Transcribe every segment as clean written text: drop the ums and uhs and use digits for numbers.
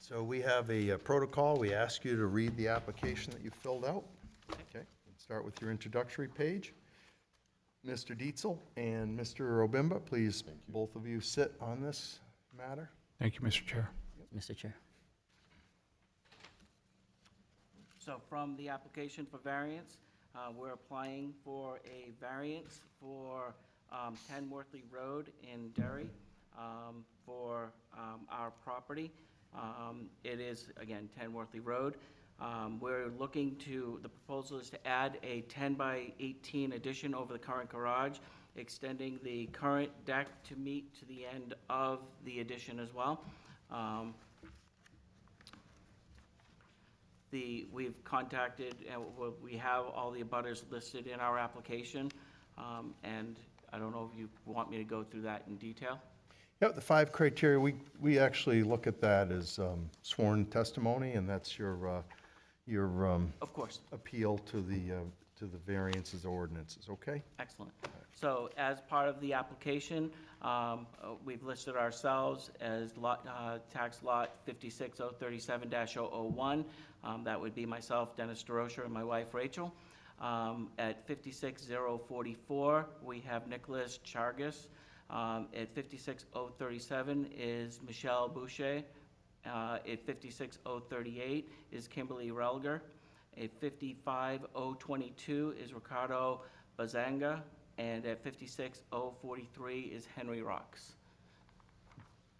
So we have a protocol. We ask you to read the application that you filled out. Okay, let's start with your introductory page. Mr. Dietzel and Mr. Obimba, please, both of you sit on this matter. Thank you, Mr. Chair. Mr. Chair. So from the application for variance, we're applying for a variance for 10 Worthley Road in Derry for our property. It is, again, 10 Worthley Road. We're looking to, the proposal is to add a 10 by 18 addition over the current garage, extending the current deck to meet to the end of the addition as well. We've contacted, and we have all the abutters listed in our application, and I don't know if you want me to go through that in detail. Yep, the 5 criteria, we actually look at that as sworn testimony, and that's your Of course. appeal to the variances ordinances, okay? Excellent. So as part of the application, we've listed ourselves as tax lot 56037-001. That would be myself, Dennis DeRocher, and my wife, Rachel. At 56044, we have Nicholas Chargas. At 56037 is Michelle Boucher. At 56038 is Kimberly Relger. At 55022 is Ricardo Bazanga. And at 56043 is Henry Rocks.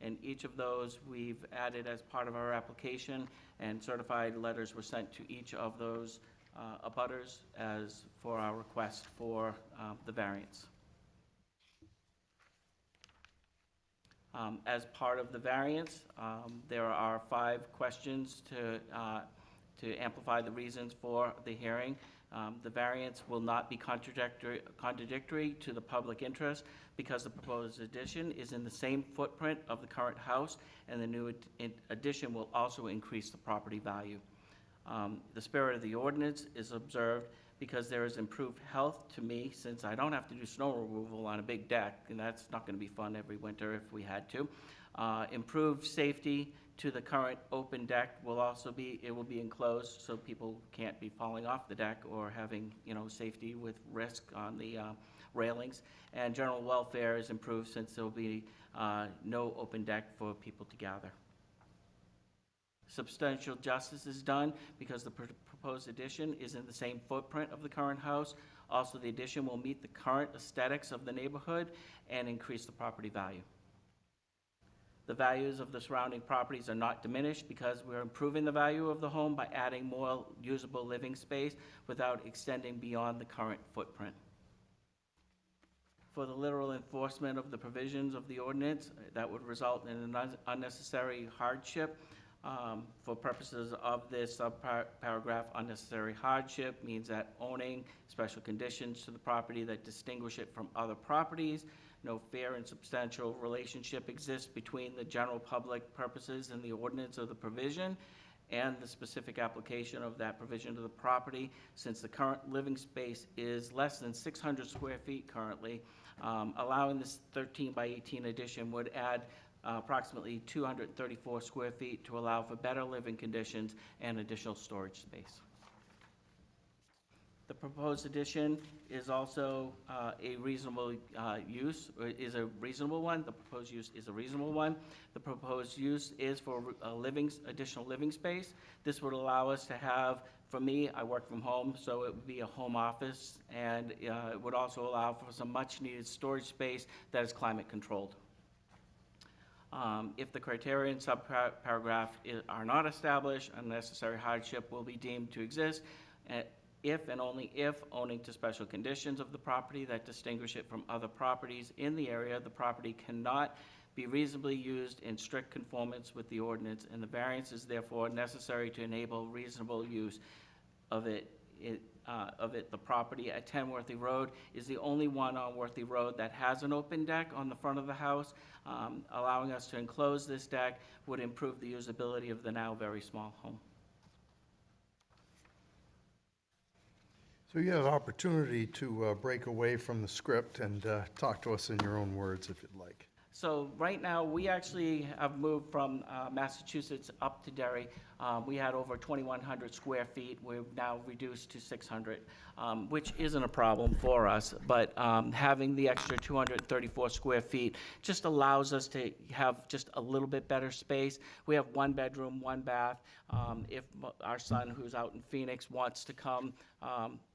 And each of those we've added as part of our application, and certified letters were sent to each of those abutters as for our request for the variance. As part of the variance, there are 5 questions to amplify the reasons for the hearing. The variance will not be contradictory to the public interest because the proposed addition is in the same footprint of the current house, and the new addition will also increase the property value. The spirit of the ordinance is observed because there is improved health to me, since I don't have to do snow removal on a big deck, and that's not going to be fun every winter if we had to. Improved safety to the current open deck will also be, it will be enclosed, so people can't be falling off the deck or having, safety with risk on the railings. And general welfare is improved, since there will be no open deck for people to gather. Substantial justice is done because the proposed addition is in the same footprint of the current house. Also, the addition will meet the current aesthetics of the neighborhood and increase the property value. The values of the surrounding properties are not diminished because we're improving the value of the home by adding more usable living space without extending beyond the current footprint. For the literal enforcement of the provisions of the ordinance, that would result in an unnecessary hardship. For purposes of this subparagraph, unnecessary hardship means that owning special conditions to the property that distinguish it from other properties. No fair and substantial relationship exists between the general public purposes and the ordinance of the provision and the specific application of that provision to the property, since the current living space is less than 600 square feet currently. Allowing this 13 by 18 addition would add approximately 234 square feet to allow for better living conditions and additional storage space. The proposed addition is also a reasonable use, or is a reasonable one. The proposed use is a reasonable one. The proposed use is for additional living space. This would allow us to have, for me, I work from home, so it would be a home office, and it would also allow for some much-needed storage space that is climate controlled. If the criteria in subparagraph are not established, unnecessary hardship will be deemed to exist. If and only if owning to special conditions of the property that distinguish it from other properties in the area, the property cannot be reasonably used in strict conformance with the ordinance, and the variance is therefore necessary to enable reasonable use of it. The property at 10 Worthley Road is the only one on Worthley Road that has an open deck on the front of the house. Allowing us to enclose this deck would improve the usability of the now very small home. So you have an opportunity to break away from the script and talk to us in your own words if you'd like. So right now, we actually have moved from Massachusetts up to Derry. We had over 2,100 square feet. We've now reduced to 600, which isn't a problem for us. But having the extra 234 square feet just allows us to have just a little bit better space. We have one bedroom, one bath. If our son, who's out in Phoenix, wants to come,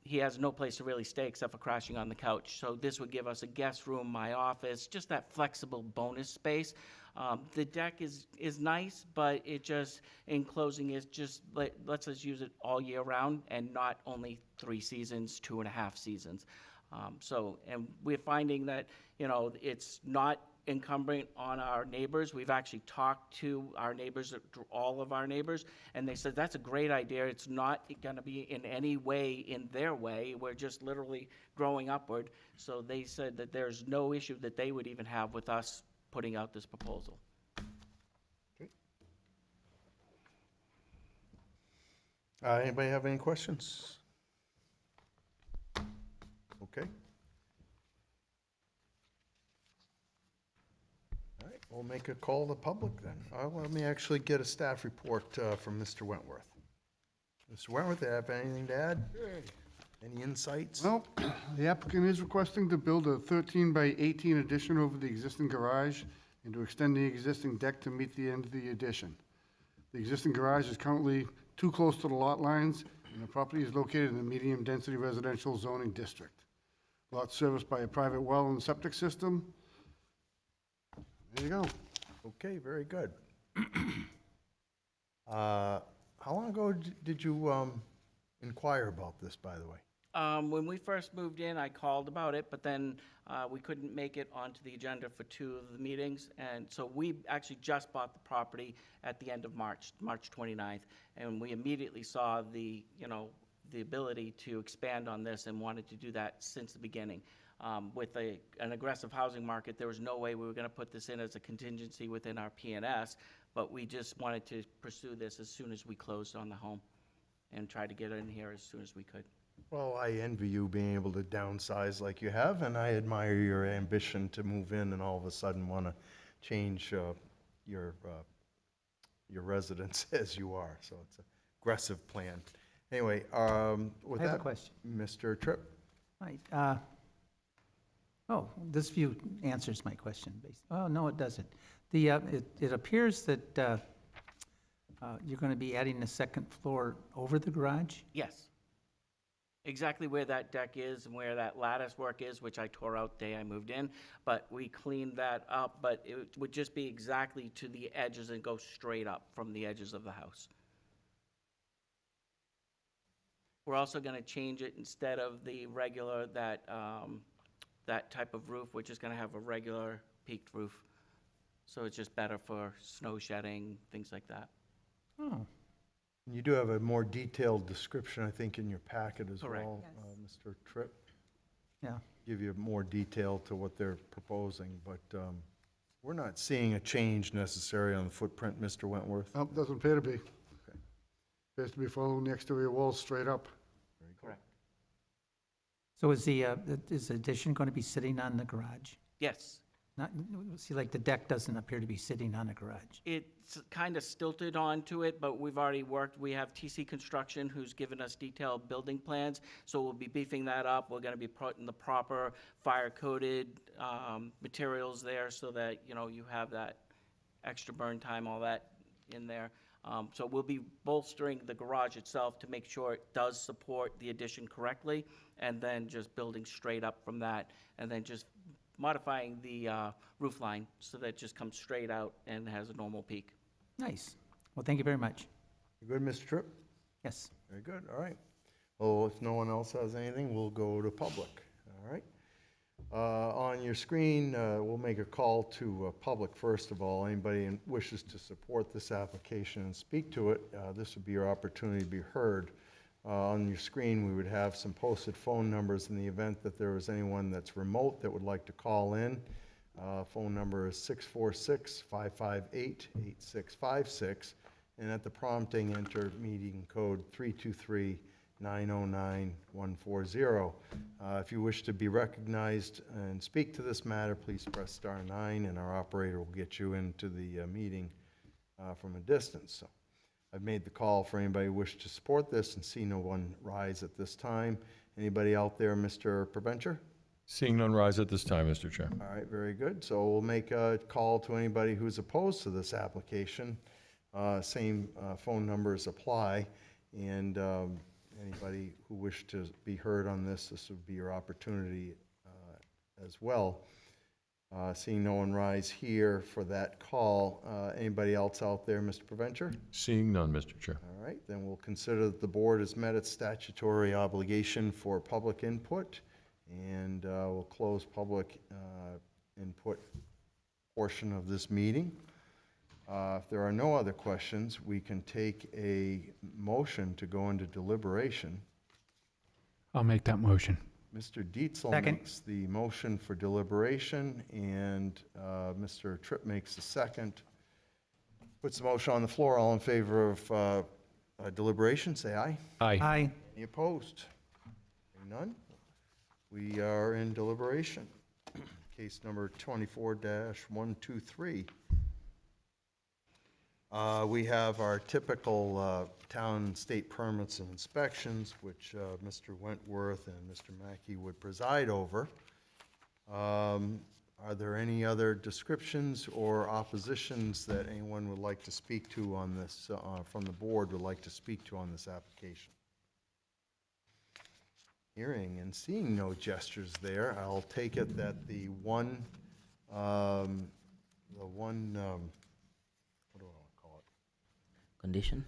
he has no place to really stay except for crashing on the couch. So this would give us a guest room, my office, just that flexible bonus space. The deck is nice, but it just, in closing, is just lets us use it all year round and not only 3 seasons, 2.5 seasons. And we're finding that, it's not incumbent on our neighbors. We've actually talked to our neighbors, all of our neighbors, and they said, that's a great idea. It's not gonna be in any way in their way. We're just literally growing upward. So they said that there's no issue that they would even have with us putting out this proposal. Anybody have any questions? Okay. All right, we'll make a call to public then. Let me actually get a staff report from Mr. Wentworth. Mr. Wentworth, do you have anything to add? Any insights? Well, the applicant is requesting to build a 13 by 18 addition over the existing garage and to extend the existing deck to meet the end of the addition. The existing garage is currently too close to the lot lines, and the property is located in the medium-density residential zoning district. Lot serviced by a private well and septic system. There you go. Okay, very good. How long ago did you inquire about this, by the way? When we first moved in, I called about it, but then we couldn't make it onto the agenda for 2 of the meetings. And so we actually just bought the property at the end of March 29th. And we immediately saw the ability to expand on this and wanted to do that since the beginning. With an aggressive housing market, there was no way we were going to put this in as a contingency within our P&S, but we just wanted to pursue this as soon as we closed on the home and try to get it in here as soon as we could. Well, I envy you being able to downsize like you have, and I admire your ambition to move in and all of a sudden want to change your residence as you are. So it's an aggressive plan. Anyway, with I have a that, question. Mr. Tripp. Right. Oh, this view answers my question. Oh, no, it doesn't. It appears that you're going to be adding a second floor over the garage? Yes. Exactly where that deck is and where that lattice work is, which I tore out the day I moved in, but we cleaned that up, but it would just be exactly to the edges and go straight up from the edges of the house. We're also going to change it instead of the regular, that type of roof, we're just going to have a regular peaked roof. So it's just better for snow shedding, things like that. Oh, You do have a more detailed description, I think, in your packet as Correct. well, Yes. Mr. Tripp. yeah. Give you more detail to what they're proposing, but we're not seeing a change necessary on the footprint, Mr. Wentworth. Well, doesn't appear to be. Appears to be following the exterior walls straight up. Very good. Correct. So is the addition going to be sitting on the garage? Yes. Not, see, like the deck doesn't appear to be sitting on a garage. It's kind of stilted onto it, but we've already worked. We have TC Construction who's given us detailed building plans, so we'll be beefing that up. We're going to be putting the proper fire-coated materials there so that, you have that extra burn time, all that in there. So we'll be bolstering the garage itself to make sure it does support the addition correctly, and then just building straight up from that, and then just modifying the roof line so that it just comes straight out and has a normal peak. Nice. Well, thank you very much. You good, Mr. Tripp? Yes. Very good, all right. Well, if no one else has anything, we'll go to public, all right? On your screen, we'll make a call to public first of all. Anybody who wishes to support this application and speak to it, this would be your opportunity to be heard. On your screen, we would have some posted phone numbers in the event that there was anyone that's remote that would like to call in. Phone number is 646-558-8656, and at the prompting, enter meeting code 323-9 909-140. If you wish to be recognized and speak to this matter, please press *9, and our operator will get you into the meeting from a distance. So I've made the call for anybody who wishes to support this and see no one rise at this time. Anybody out there, Mr. Preventure? Seeing none rise at this time, Mr. Chair. All right, very good. So we'll make a call to anybody who's opposed to this application. Same phone numbers apply, and anybody who wished to be heard on this, this would be your opportunity as well. Seeing no one rise here for that call, anybody else out there, Mr. Preventure? Seeing none, Mr. Chair. All right, then we'll consider that the board has met its statutory obligation for public input, and we'll close public input portion of this meeting. If there are no other questions, we can take a motion to go into deliberation. I'll make that motion. Mr. Dietzel Second. makes the motion for deliberation, and Mr. Tripp makes the second. Puts the motion on the floor. All in favor of deliberation, say aye. Aye. Aye. Any opposed? Hearing none? We are in deliberation. Case number 24-123. We have our typical town and state permits and inspections, which Mr. Wentworth and Mr. Mackey would preside over. Are there any other descriptions or oppositions that anyone would like to speak to on this, from the board would like to speak to on this application? Hearing and seeing no gestures there, I'll take it that the one, what do I want to call it? Condition?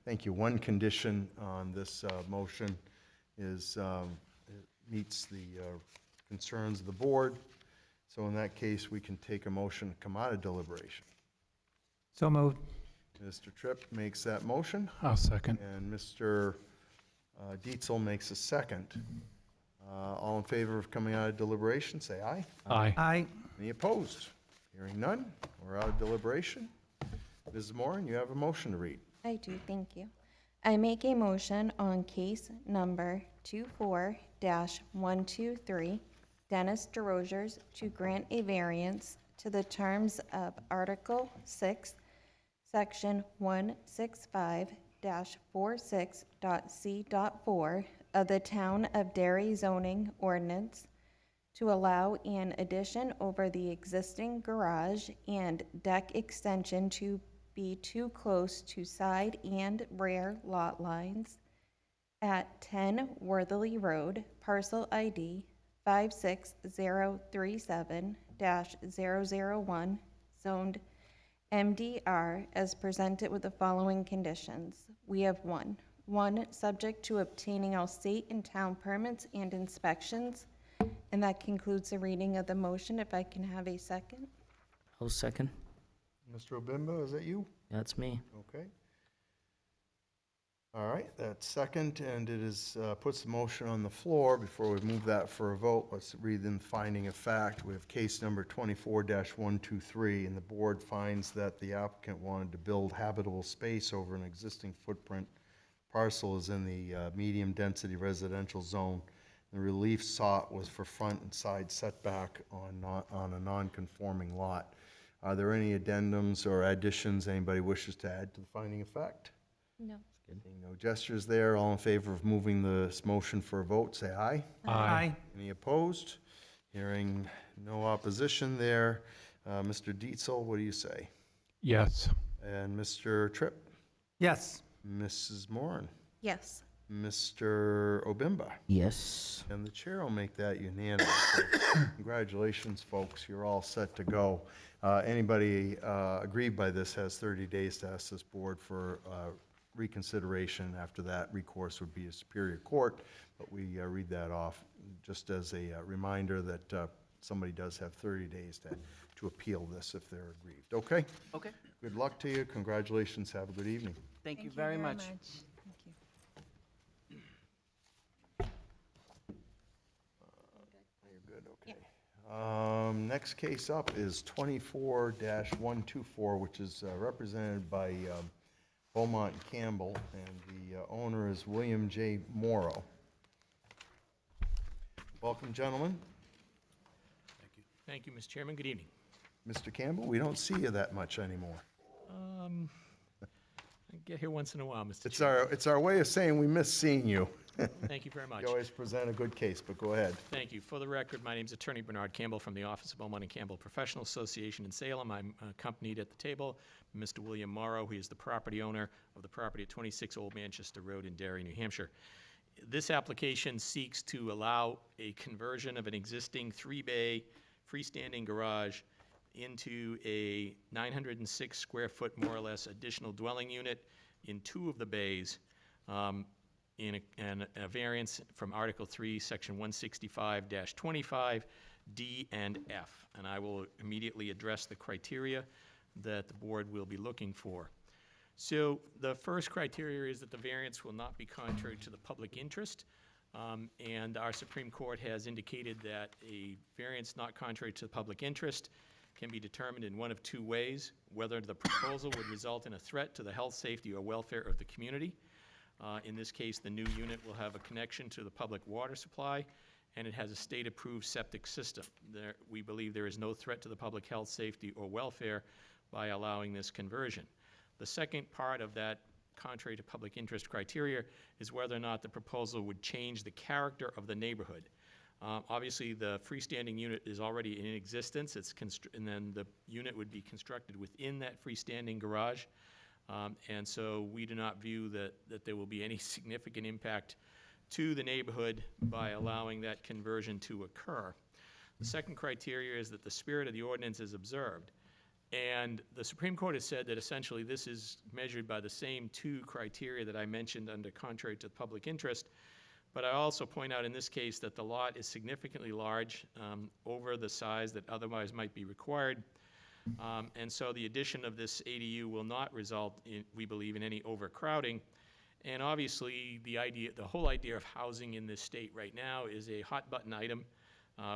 Thank you. One condition on this motion is, it meets the concerns of the board. So in that case, we can take a motion to come out of deliberation. So moved. Mr. Tripp makes that motion, I'll second. and Mr. Dietzel makes a second. All in favor of coming out of deliberation, say aye. Aye. Aye. Any opposed? Hearing none, we're out of deliberation. Mrs. Moran, you have a motion to read. I do, thank you. I make a motion on case number 24-123, Dennis DeRosiers, to grant a variance to the terms of Article 6, Section 165-46.c.4 of the Town of Derry zoning ordinance to allow an addition over the existing garage and deck extension to be too close to side and rear lot lines at 10 Worthley Road, parcel ID 56037-001, zoned MDR, as presented with the following conditions. We have one, subject to obtaining all state and town permits and inspections. And that concludes the reading of the motion. If I can have a second. I'll second. Mr. Obimba, is that you? That's me. Okay. All right, that's second, and it is, puts the motion on the floor. Before we move that for a vote, let's read the finding of fact. We have case number 24-123, and the board finds that the applicant wanted to build habitable space over an existing footprint. Parcel is in the medium-density residential zone. The relief sought was for front and side setback on a non-conforming lot. Are there any addendums or additions anybody wishes to add to the finding of fact? No. Seeing no gestures there, all in favor of moving this motion for a vote, say aye. Aye. Any opposed? Hearing no opposition there. Mr. Dietzel, what do you say? Yes. And Mr. Tripp? Yes. Mrs. Moran? Yes. Mr. Obimba? Yes. And the chair will make that unanimous. So congratulations, folks. You're all set to go. Anybody aggrieved by this has 30 days to ask this board for reconsideration. After that, recourse would be a Superior Court, but we read that off just as a reminder that somebody does have 30 days to appeal this if they're aggrieved. Okay? Okay, Good luck to you. Congratulations. Have a good evening. thank you very much. Thank you. You're good, okay. Next case up is 24-124, which is represented by Beaumont and Campbell, and the owner is William J. Morrow. Welcome, gentlemen. Thank you, Mr. Chairman. Good evening. Mr. Campbell, we don't see you that much anymore. I get here once in a while, Mr. It's Chairman. it's our way of saying we miss seeing you. Thank you very much. You always present a good case, but go ahead. Thank you. For the record, my name is Attorney Bernard Campbell from the Office of Beaumont and Campbell Professional Association in Salem. I'm accompanied at the table by Mr. William Morrow, who is the property owner of the property at 26 Old Manchester Road in Derry, New Hampshire. This application seeks to allow a conversion of an existing three-bay freestanding garage into a 906 square foot, more or less, additional dwelling unit in two of the bays, in a variance from Article 3, Section 165-25, D and F. And I will immediately address the criteria that the board will be looking for. So the first criteria is that the variance will not be contrary to the public interest. And our Supreme Court has indicated that a variance not contrary to the public interest can be determined in one of two ways: whether the proposal would result in a threat to the health, safety, or welfare of the community. In this case, the new unit will have a connection to the public water supply, and it has a state-approved septic system. We believe there is no threat to the public health, safety, or welfare by allowing this conversion. The second part of that contrary to public interest criteria is whether or not the proposal would change the character of the neighborhood. Obviously, the freestanding unit is already in existence, and then the unit would be constructed within that freestanding garage. And so we do not view that there will be any significant impact to the neighborhood by allowing that conversion to occur. The second criteria is that the spirit of the ordinance is observed. And the Supreme Court has said that essentially this is measured by the same two criteria that I mentioned under contrary to the public interest. But I also point out in this case that the lot is significantly large, over the size that otherwise might be required. And so the addition of this ADU will not result in, we believe, in any overcrowding. And obviously, the whole idea of housing in this state right now is a hot button item,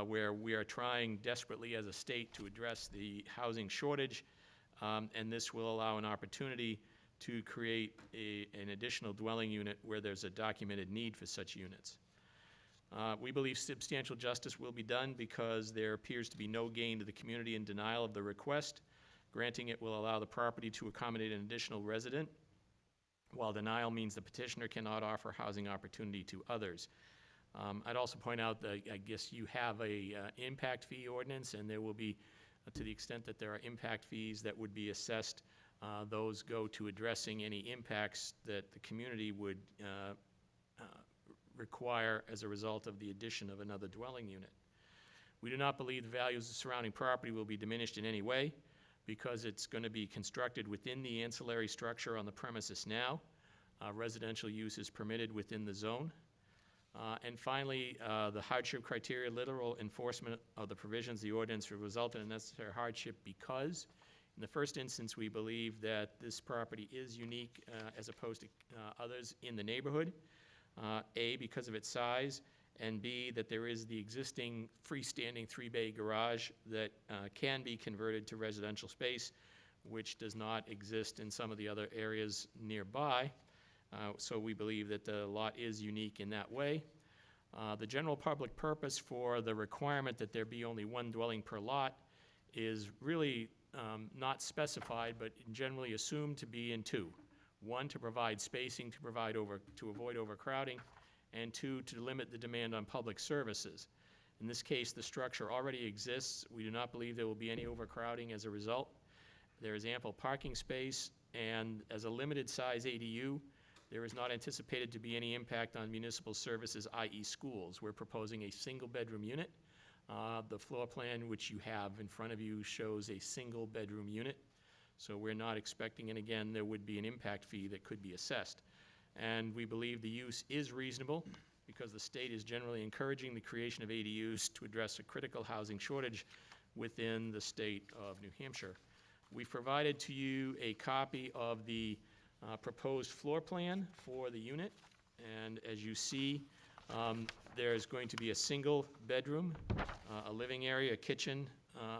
where we are trying desperately as a state to address the housing shortage. And this will allow an opportunity to create an additional dwelling unit where there's a documented need for such units. We believe substantial justice will be done because there appears to be no gain to the community in denial of the request. Granting it will allow the property to accommodate an additional resident, while denial means the petitioner cannot offer housing opportunity to others. I'd also point out that I guess you have a impact fee ordinance, and there will be, to the extent that there are impact fees that would be assessed, those go to addressing any impacts that the community would require as a result of the addition of another dwelling unit. We do not believe the values of the surrounding property will be diminished in any way because it's going to be constructed within the ancillary structure on the premises now. Residential use is permitted within the zone. And finally, the hardship criteria, literal enforcement of the provisions of the ordinance will result in a necessary hardship because, in the first instance, we believe that this property is unique as opposed to others in the neighborhood. A, because of its size, and B, that there is the existing freestanding three-bay garage that can be converted to residential space, which does not exist in some of the other areas nearby. So we believe that the lot is unique in that way. The general public purpose for the requirement that there be only one dwelling per lot is really not specified, but generally assumed to be in two. One, to provide spacing to avoid overcrowding, and two, to limit the demand on public services. In this case, the structure already exists. We do not believe there will be any overcrowding as a result. There is ample parking space, and as a limited size ADU, there is not anticipated to be any impact on municipal services, i.e. schools. We're proposing a single bedroom unit. The floor plan which you have in front of you shows a single bedroom unit. So we're not expecting, and again, there would be an impact fee that could be assessed. And we believe the use is reasonable because the state is generally encouraging the creation of ADUs to address a critical housing shortage within the state of New Hampshire. We've provided to you a copy of the proposed floor plan for the unit. And as you see, there's going to be a single bedroom, a living area, a kitchen,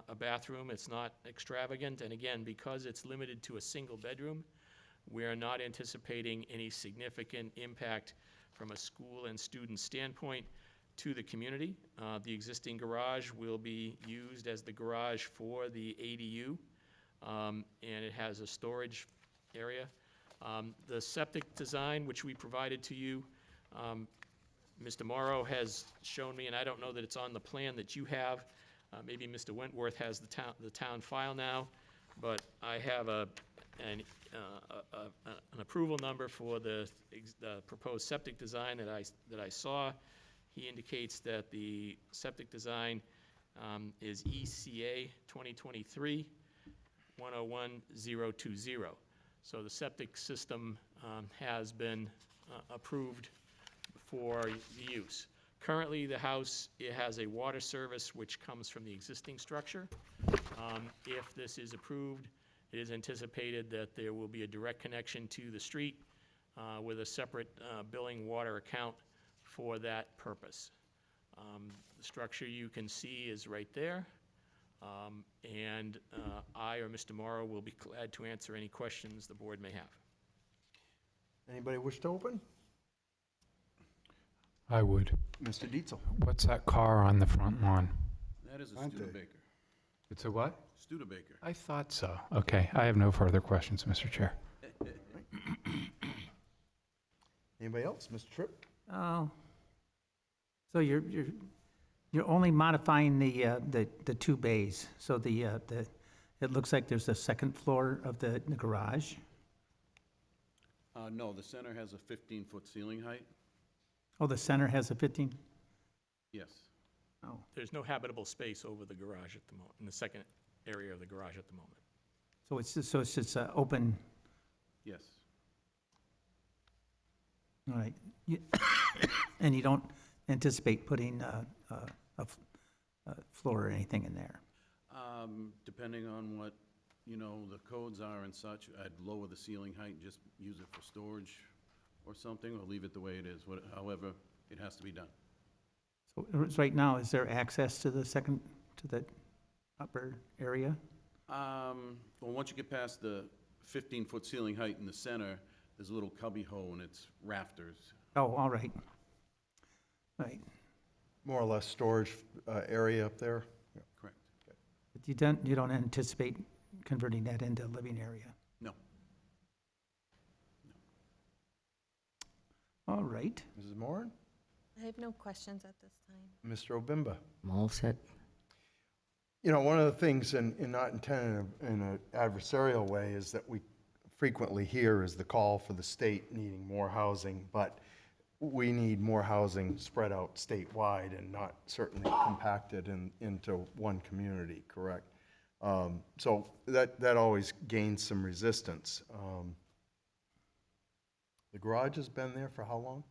a bathroom. It's not extravagant, and again, because it's limited to a single bedroom, We are not anticipating any significant impact from a school and student standpoint to the community. The existing garage will be used as the garage for the ADU, and it has a storage area. The septic design, which we provided to you, Mr. Morrow has shown me, and I don't know that it's on the plan that you have. Maybe Mr. Wentworth has the town file now, but I have an approval number for the proposed septic design that I saw. He indicates that the septic design is ECA 2023 101020. So the septic system has been approved for the use. Currently, the house, it has a water service which comes from the existing structure. If this is approved, it is anticipated that there will be a direct connection to the street with a separate billing water account for that purpose. The structure you can see is right there. And I or Mr. Morrow will be glad to answer any questions the board may have. Anybody wish to open? I would. Mr. Dietzel. What's that car on the front lawn? That is a Aren't they? Studebaker. It's a what? Studebaker. I thought so. Okay, I have no further questions, Mr. Chair. Anybody else? Mr. Tripp? Oh, so you're only modifying the two bays, so it looks like there's a second floor of the garage? No, the center has a 15-foot ceiling height. Oh, the center has a 15? Yes. Oh, There's no habitable space over the garage at the moment, in the second area of the garage at the moment. so it's just open, Yes. all right. And you don't anticipate putting a floor or anything in there? Depending on what, the codes are and such, I'd lower the ceiling height and just use it for storage or something, or leave it the way it is. However, it has to be done. So right now, is there access to the upper area? Well, once you get past the 15-foot ceiling height in the center, there's a little cubby hole and it's rafters. Oh, all right. All right. More or less storage area up there? Correct. But you don't anticipate converting that into a living area? No. All right. Mrs. Moran? I have no questions at this time. Mr. Obimba? I'm all set. One of the things, and not intended in an adversarial way, is that we frequently hear is the call for the state needing more housing, but we need more housing spread out statewide and not certainly compacted into one community, correct? So that always gains some resistance. The garage has been there for how long?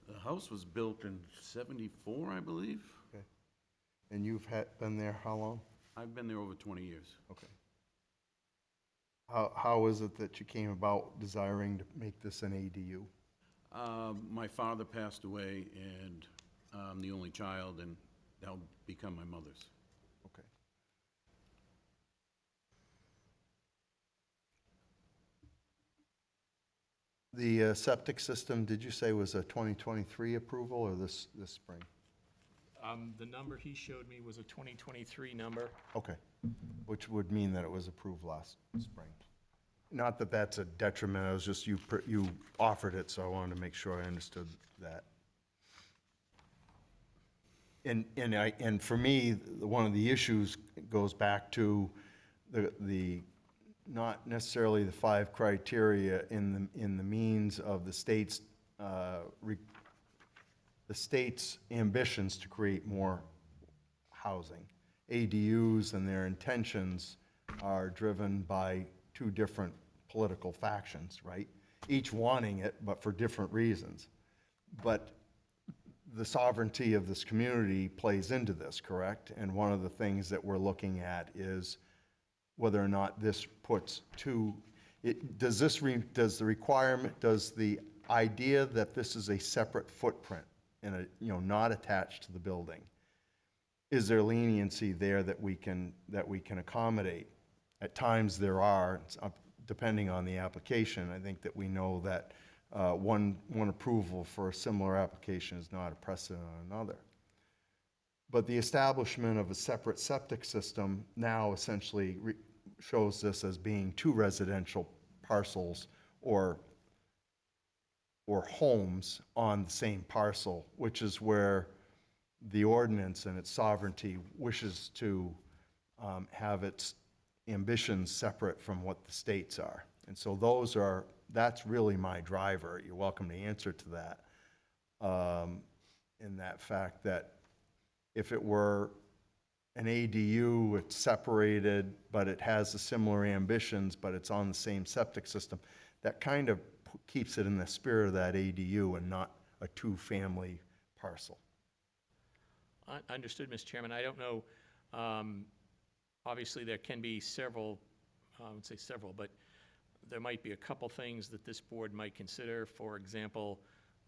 The house was built in '74, I believe. Okay. And you've been there how long? I've been there over 20 years. Okay. How is it that you came about desiring to make this an ADU? My father passed away, and I'm the only child, and that'll become my mother's. Okay. The septic system, did you say was a 2023 approval or this spring? The number he showed me was a 2023 number. Okay, which would mean that it was approved last spring. Not that that's a detriment, it was just you offered it, so I wanted to make sure I understood that. And for me, one of the issues goes back to the not necessarily the 5 criteria in the means of the state's ambitions to create more housing. ADUs and their intentions are driven by 2 different political factions, right? Each wanting it, but for different reasons. But the sovereignty of this community plays into this, correct? And one of the things that we're looking at is whether or not this puts does the idea that this is a separate footprint and not attached to the building, is there leniency there that we can accommodate? At times there are, it's up depending on the application, I think that we know that one approval for a similar application is not a precedent on another. But the establishment of a separate septic system now essentially shows this as being two residential parcels or homes on the same parcel, which is where the ordinance and its sovereignty wishes to have its ambitions separate from what the states are. And so that's really my driver. You're welcome to answer to that. In that fact that if it were an ADU, it's separated, but it has the similar ambitions, but it's on the same septic system, that kind of keeps it in the spirit of that ADU and not a two-family parcel. Understood, Mr. Chairman. I don't know, obviously, there can be several, I would say several, but there might be a couple things that this board might consider. For example,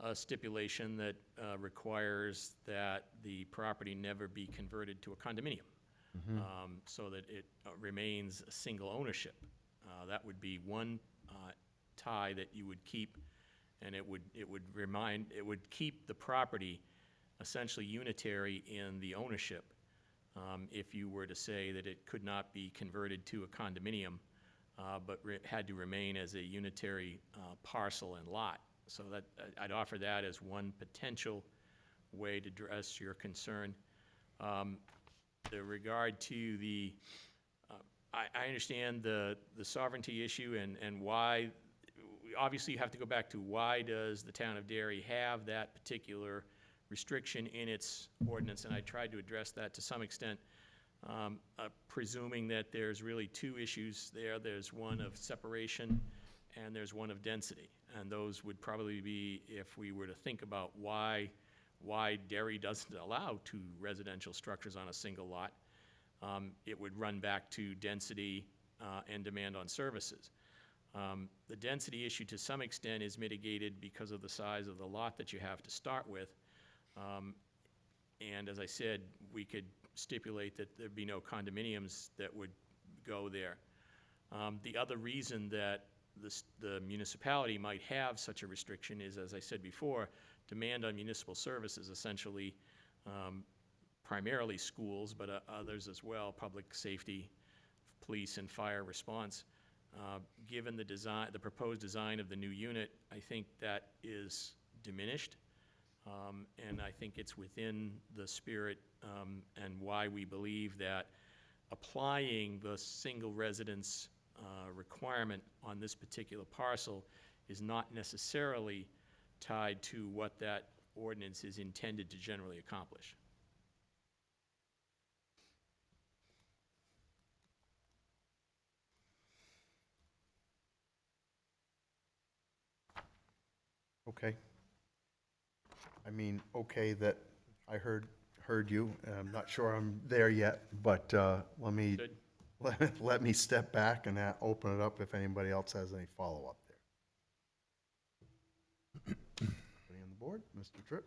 a stipulation that requires that the property never be converted to a condominium, so that it remains a single ownership. That would be one tie that you would keep, and it would keep the property essentially unitary in the ownership. If you were to say that it could not be converted to a condominium, but had to remain as a unitary parcel and lot. So that I'd offer that as one potential way to address your concern. The regard to the, I understand the sovereignty issue and why, obviously you have to go back to why does the town of Derry have that particular restriction in its ordinance, and I tried to address that to some extent, presuming that there's really two issues there. There's one of separation and there's one of density. And those would probably be, if we were to think about why Derry doesn't allow two residential structures on a single lot, it would run back to density and demand on services. The density issue to some extent is mitigated because of the size of the lot that you have to start with. And as I said, we could stipulate that there'd be no condominiums that would go there. The other reason that the municipality might have such a restriction is, as I said before, demand on municipal services, essentially primarily schools, but others as well, public safety, police and fire response. Given the proposed design of the new unit, I think that is diminished. And I think it's within the spirit and why we believe that applying the single residence requirement on this particular parcel is not necessarily tied to what that ordinance is intended to generally accomplish. Okay. I mean, okay that I heard you. I'm not sure I'm there yet, but let me Good. let me step back and open it up if anybody else has any follow-up there. Anybody on the board? Mr. Tripp?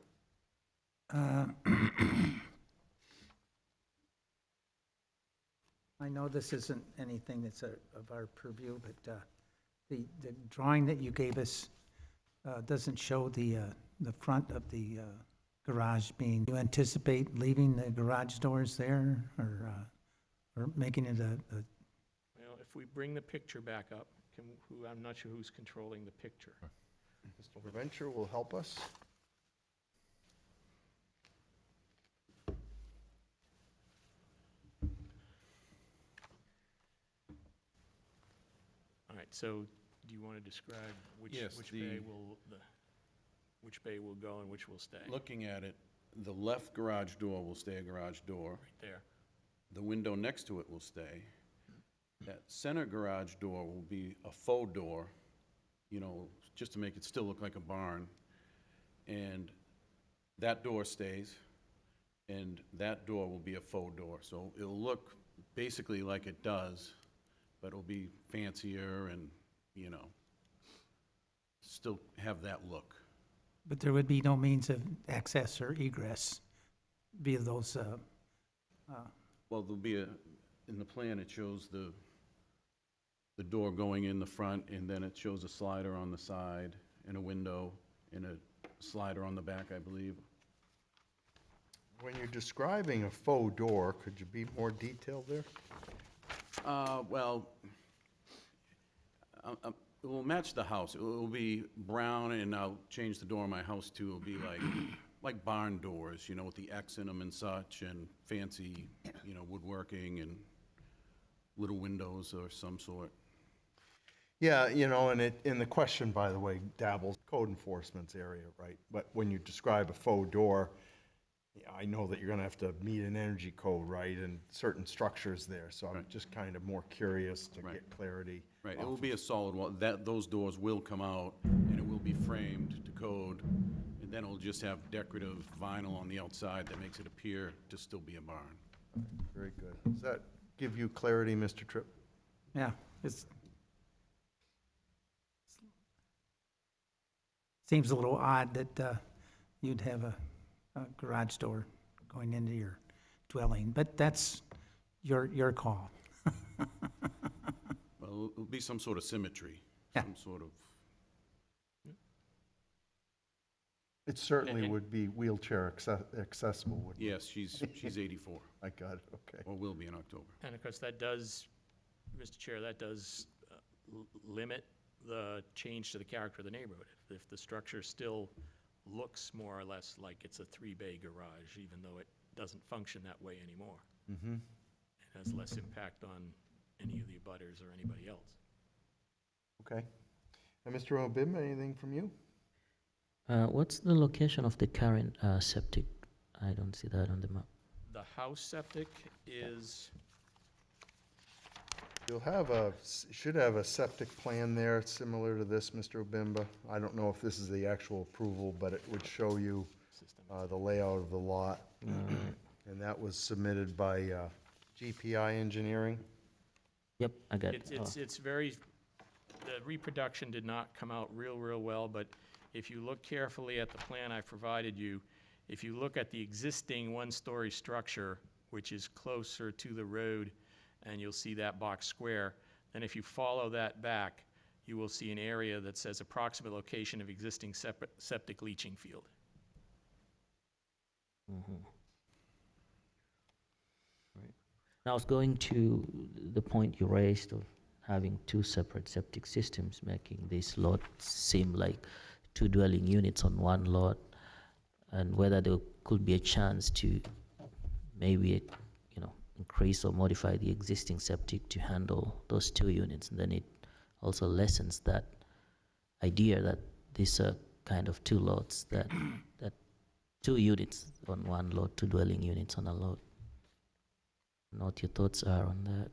I know this isn't anything that's of our purview, but the drawing that you gave us doesn't show the front of the garage being. Do you anticipate leaving the garage doors there, or making it a Well, if we bring the picture back up, I'm not sure who's controlling the picture. Mr. Venture will help us. All right, so do you want to describe which Yes, which bay will go and which will stay? Looking at it, the left garage door will stay a garage door. Right there. The window next to it will stay. That center garage door will be a faux door, you know, just to make it still look like a barn. And that door stays, and that door will be a faux door. So it'll look basically like it does, but it'll be fancier and, you know, still have that look. But there would be no means of access or egress via those, Well, there'll be in the plan, it shows the door going in the front, and then it shows a slider on the side, and a window, and a slider on the back, I believe. When you're describing a faux door, could you be more detailed there? Well, it will match the house. It will be brown, and I'll change the door in my house too. It'll be like barn doors, you know, with the X in them and such, and fancy, you know, woodworking and little windows or some sort. Yeah, you know, and the question, by the way, dabbles code enforcement's area, right? But when you describe a faux door, yeah, I know that you're gonna have to meet an energy code, right, and certain structures there, so I'm Right. just kind of more curious to Right. get clarity. Right, it will be a solid wall. Those doors will come out, and it will be framed to code, and then it'll just have decorative vinyl on the outside that makes it appear to still be a barn. Very good. Does that give you clarity, Mr. Tripp? Yeah, it's, seems a little odd that you'd have a garage door going into your dwelling, but that's your call. Well, it'll be some sort of symmetry, Yeah. some sort of, It certainly And- would be wheelchair accessible, wouldn't it? yes, she's 84, I got it, okay. or will be in October. And of course, that does, Mr. Chair, that does limit the change to the character of the neighborhood. If the structure still looks more or less like it's a three-bay garage, even though it doesn't function that way anymore. Mm-hmm. It has less impact on any of the abutters or anybody else. Okay. And Mr. Obim, anything from you? What's the location of the current septic? I don't see that on the map. The house septic is, You'll have should have a septic plan there similar to this, Mr. Obimba. I don't know if this is the actual approval, but it would show you system. the layout of the lot. And that was submitted by GPI Engineering. Yep, I got it. It's very, the reproduction did not come out real well, but if you look carefully at the plan I provided you, if you look at the existing one-story structure, which is closer to the road, and you'll see that box square, then if you follow that back, you will see an area that says approximate location of existing septic leaching field. Now, I was going to the point you raised of having two separate septic systems, making this lot seem like two dwelling units on one lot, and whether there could be a chance to maybe, increase or modify the existing septic to handle those two units, and then it also lessens that idea that these are kind of two lots, that two units on one lot, two dwelling units on a lot. Know what your thoughts are on that.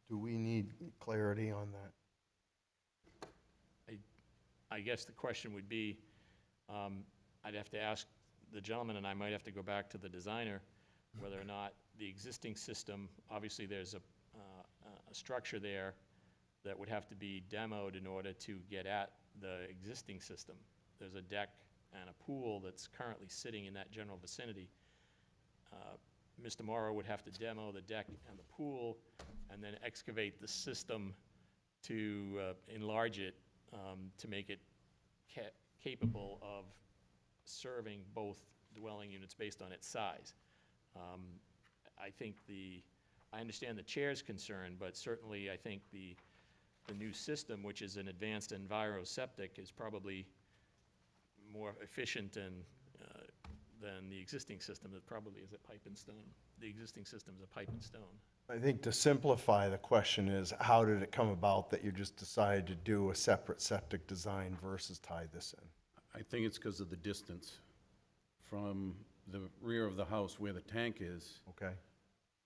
Do we need clarity on that? I guess the question would be, I'd have to ask the gentleman, and I might have to go back to the designer, whether or not the existing system, obviously there's a structure there that would have to be demoed in order to get at the existing system. There's a deck and a pool that's currently sitting in that general vicinity. Mr. Morrow would have to demo the deck and the pool, and then excavate the system to enlarge it, to make it capable of serving both dwelling units based on its size. I think I understand the chair's concern, but certainly I think the new system, which is an advanced enviroseptic, is probably more efficient than the existing system that probably is a pipe and stone. The existing system is a pipe and stone. I think to simplify the question is, how did it come about that you just decided to do a separate septic design versus tie this in? I think it's because of the distance from the rear of the house where the tank is Okay,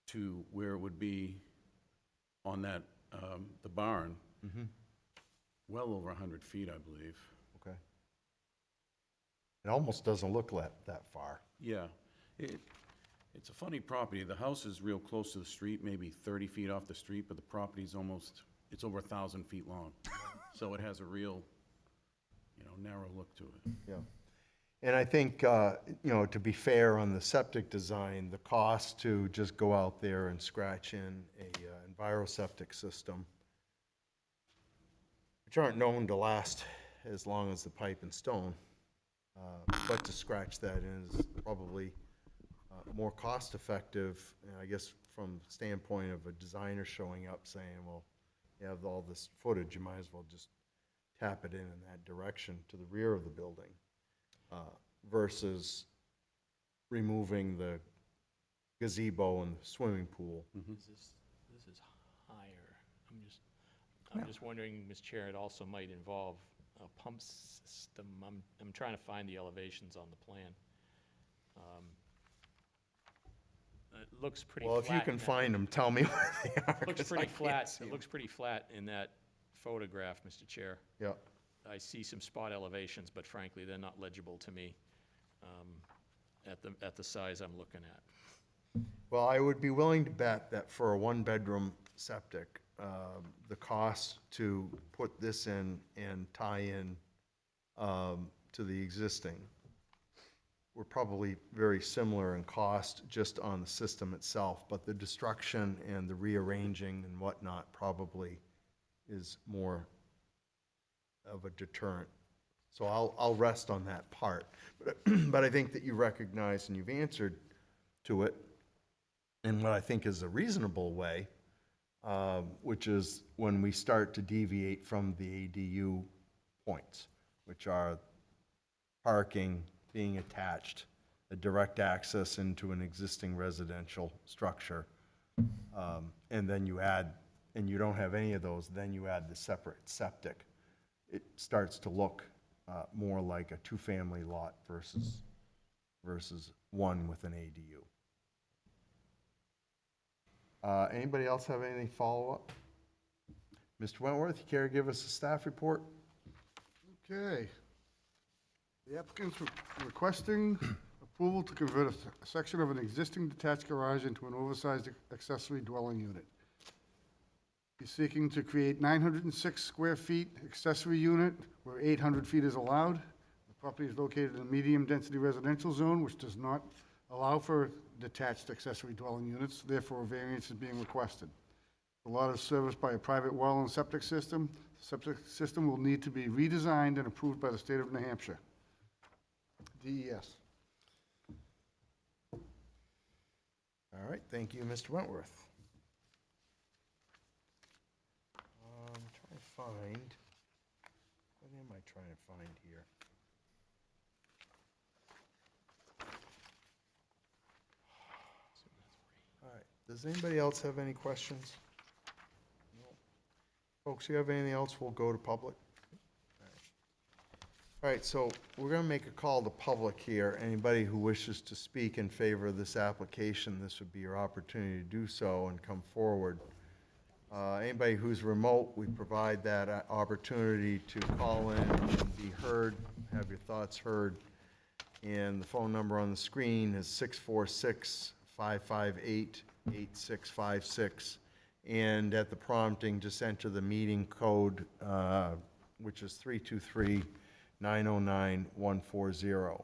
to where it would be on that, the barn, well over 100 feet, I believe. okay. It almost doesn't look that far. Yeah, it's a funny property. The house is real close to the street, maybe 30 feet off the street, but the property's it's over 1,000 feet long. So it has a real, narrow look to it. Yeah. And I think, to be fair on the septic design, the cost to just go out there and scratch in a enviroseptic system, which aren't known to last as long as the pipe and stone, but to scratch that in is probably more cost-effective, and I guess from the standpoint of a designer showing up saying, well, you have all this footage, you might as well just tap it in that direction to the rear of the building, versus removing the gazebo and the swimming pool. This is higher. I'm just wondering, Ms. Chair, it also might involve a pump system. I'm trying to find the elevations on the plan. It looks pretty flat. Well, if you can in that- find them, tell me where they are. It looks 'cause I pretty can't flat. see It 'em. looks pretty flat in that photograph, Mr. Chair. Yeah. I see some spot elevations, but frankly, they're not legible to me at the size I'm looking at. Well, I would be willing to bet that for a one-bedroom septic, the cost to put this in and tie in to the existing were probably very similar in cost just on the system itself, but the destruction and the rearranging and whatnot probably is more of a deterrent. So I'll rest on that part. But I think that you recognize and you've answered to it in what I think is a reasonable way, which is when we start to deviate from the ADU points, which are parking, being attached, a direct access into an existing residential structure, and then you add, and you don't have any of those, then you add the separate septic. It starts to look more like a two-family lot versus one with an ADU. Anybody else have anything follow-up? Mr. Wentworth, you care to give us a staff report? Okay. The applicant's requesting approval to convert a section of an existing detached garage into an oversized accessory dwelling unit. He's seeking to create 906 square feet accessory unit where 800 feet is allowed. The property is located in a medium-density residential zone, which does not allow for detached accessory dwelling units, therefore a variance is being requested. The lot is serviced by a private well and septic system. The septic system will need to be redesigned and approved by the state of New Hampshire. DES. All right, thank you, Mr. Wentworth. I'm trying to find, what am I trying to find here? All right, does anybody else have any questions? No. Folks, you have anything else, we'll go to public. All right, so we're going to make a call to public here. Anybody who wishes to speak in favor of this application, this would be your opportunity to do so and come forward. Anybody who's remote, we provide that opportunity to call in and be heard, have your thoughts heard. And the phone number on the screen is 646-558-8656. And at the prompting, just enter the meeting code, which is 323-909-140.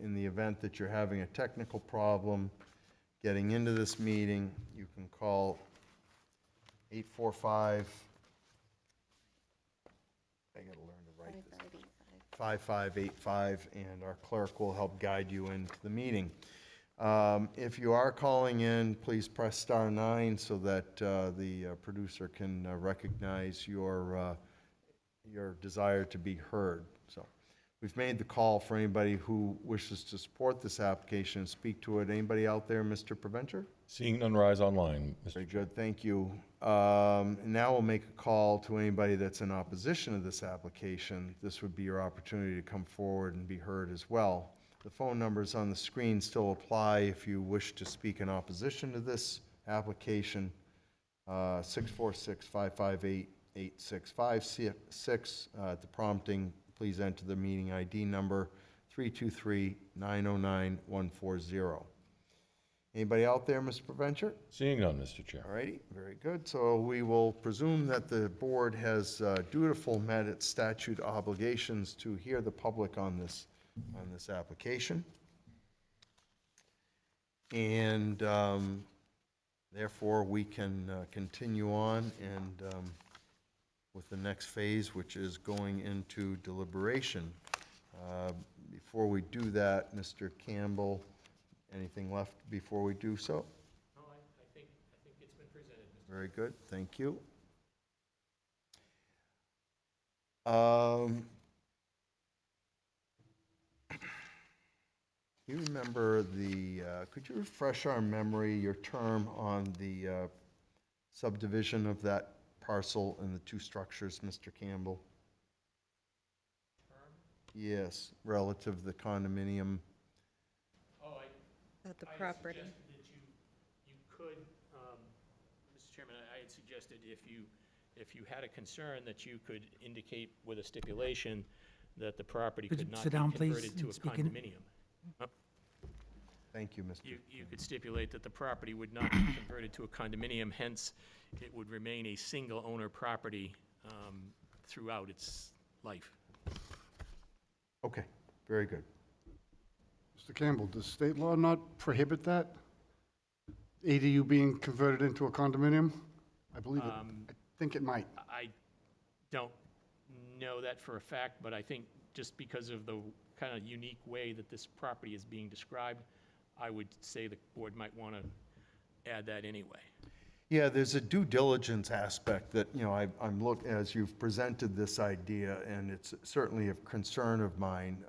In the event that you're having a technical problem getting into this meeting, you can call 845, I gotta learn to write this, 5585, and our clerk will help guide you into the meeting. If you are calling in, please press *9 so that the producer can recognize your desire to be heard. So we've made the call for anybody who wishes to support this application and speak to it. Anybody out there, Mr. Preventer? Seeing none, rise online, Mr. Very good, thank you. Now we'll make a call to anybody that's in opposition to this application. This would be your opportunity to come forward and be heard as well. The phone numbers on the screen still apply if you wish to speak in opposition to this application. 646-558-8656. At the prompting, please enter the meeting ID number 323-909-140. Anybody out there, Mr. Preventure? Seeing none, Mr. Chair. All righty, very good. So we will presume that the board has dutiful met its statute obligations to hear the public on this application. And therefore, we can continue on and with the next phase, which is going into deliberation. Before we do that, Mr. Campbell, anything left before we do so? No, I think it's been presented, Mr. Very good, thank you. You remember could you refresh our memory, your term on the subdivision of that parcel and the two structures, Mr. Campbell? Term? Yes, relative to the condominium. Oh, At the I had property. suggested that you could, Mr. Chairman, I had suggested if you had a concern that you could indicate with a stipulation that the property Could you could not sit be down, please, converted to a and speak in? condominium. Thank you, Mr. You could stipulate that the property would not be converted to a condominium, hence it would remain a single-owner property throughout its life. Okay, very good. Mr. Campbell, does state law not prohibit that? ADU being converted into a condominium? I believe it, I think it might. I don't know that for a fact, but I think just because of the kind of unique way that this property is being described, I would say the board might want to add that anyway. Yeah, there's a due diligence aspect that, I'm as you've presented this idea, and it's certainly a concern of mine.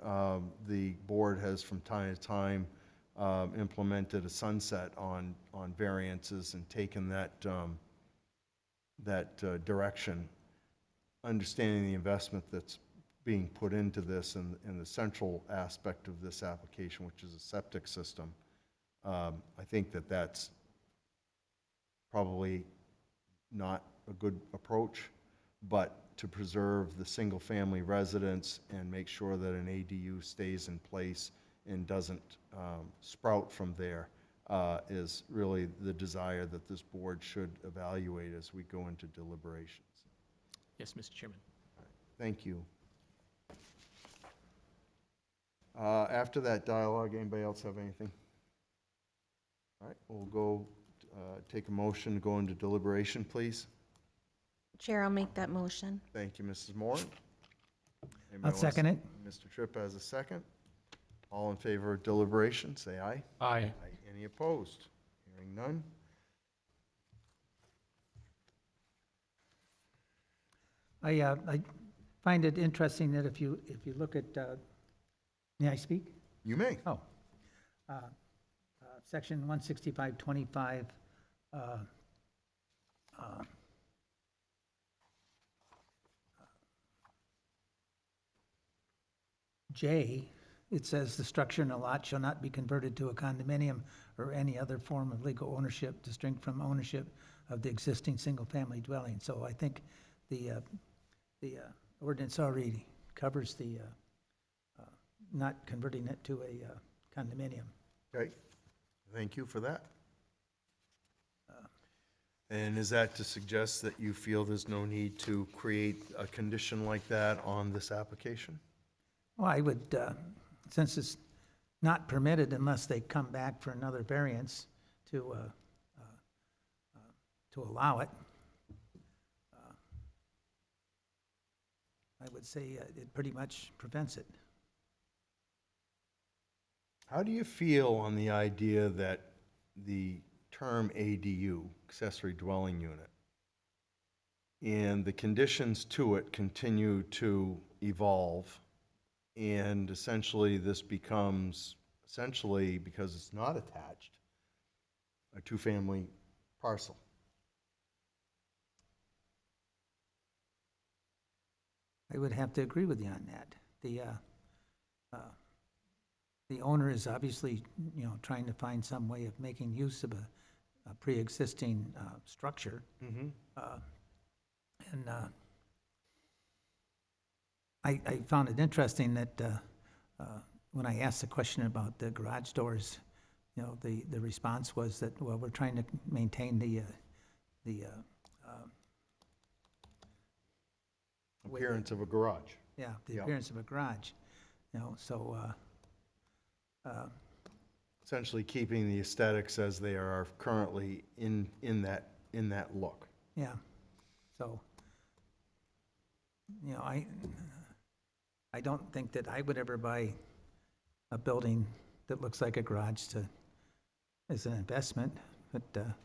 The board has from time to time implemented a sunset on variances and taken that direction, understanding the investment that's being put into this and the central aspect of this application, which is a septic system. I think that's probably not a good approach, but to preserve the single-family residence and make sure that an ADU stays in place and doesn't sprout from there is really the desire that this board should evaluate as we go into deliberations. Yes, Mr. Chairman. Thank you. After that dialogue, anybody else have anything? All right, we'll go take a motion to go into deliberation, please. Chair, I'll make that motion. Thank you, Mrs. Moore. I'll second it. Mr. Tripp has a second. All in favor of deliberation, say aye. Aye. Any opposed? Hearing none. I find it interesting that if you look at, may I speak? You may. Oh. Section 16525, J, it says the structure in a lot shall not be converted to a condominium or any other form of legal ownership distinct from ownership of the existing single-family dwelling. So I think the ordinance already covers the not converting it to a condominium. Okay, thank you for that. And is that to suggest that you feel there's no need to create a condition like that on this application? Well, I would, since it's not permitted unless they come back for another variance to allow it, I would say it pretty much prevents it. How do you feel on the idea that the term ADU, accessory dwelling unit, and the conditions to it continue to evolve, and essentially this becomes, essentially, because it's not attached, a two-family parcel? I would have to agree with you on that. The owner is obviously, trying to find some way of making use of a pre-existing structure. Mm-hmm. And I found it interesting that when I asked the question about the garage doors, you know, the response was that, well, we're trying to maintain the way the- Appearance of a garage. yeah, the Yeah. appearance of a garage, you know, so, Essentially keeping the aesthetics as they are currently in that look. yeah, so, you know, I don't think that I would ever buy a building that looks like a garage as an investment, but,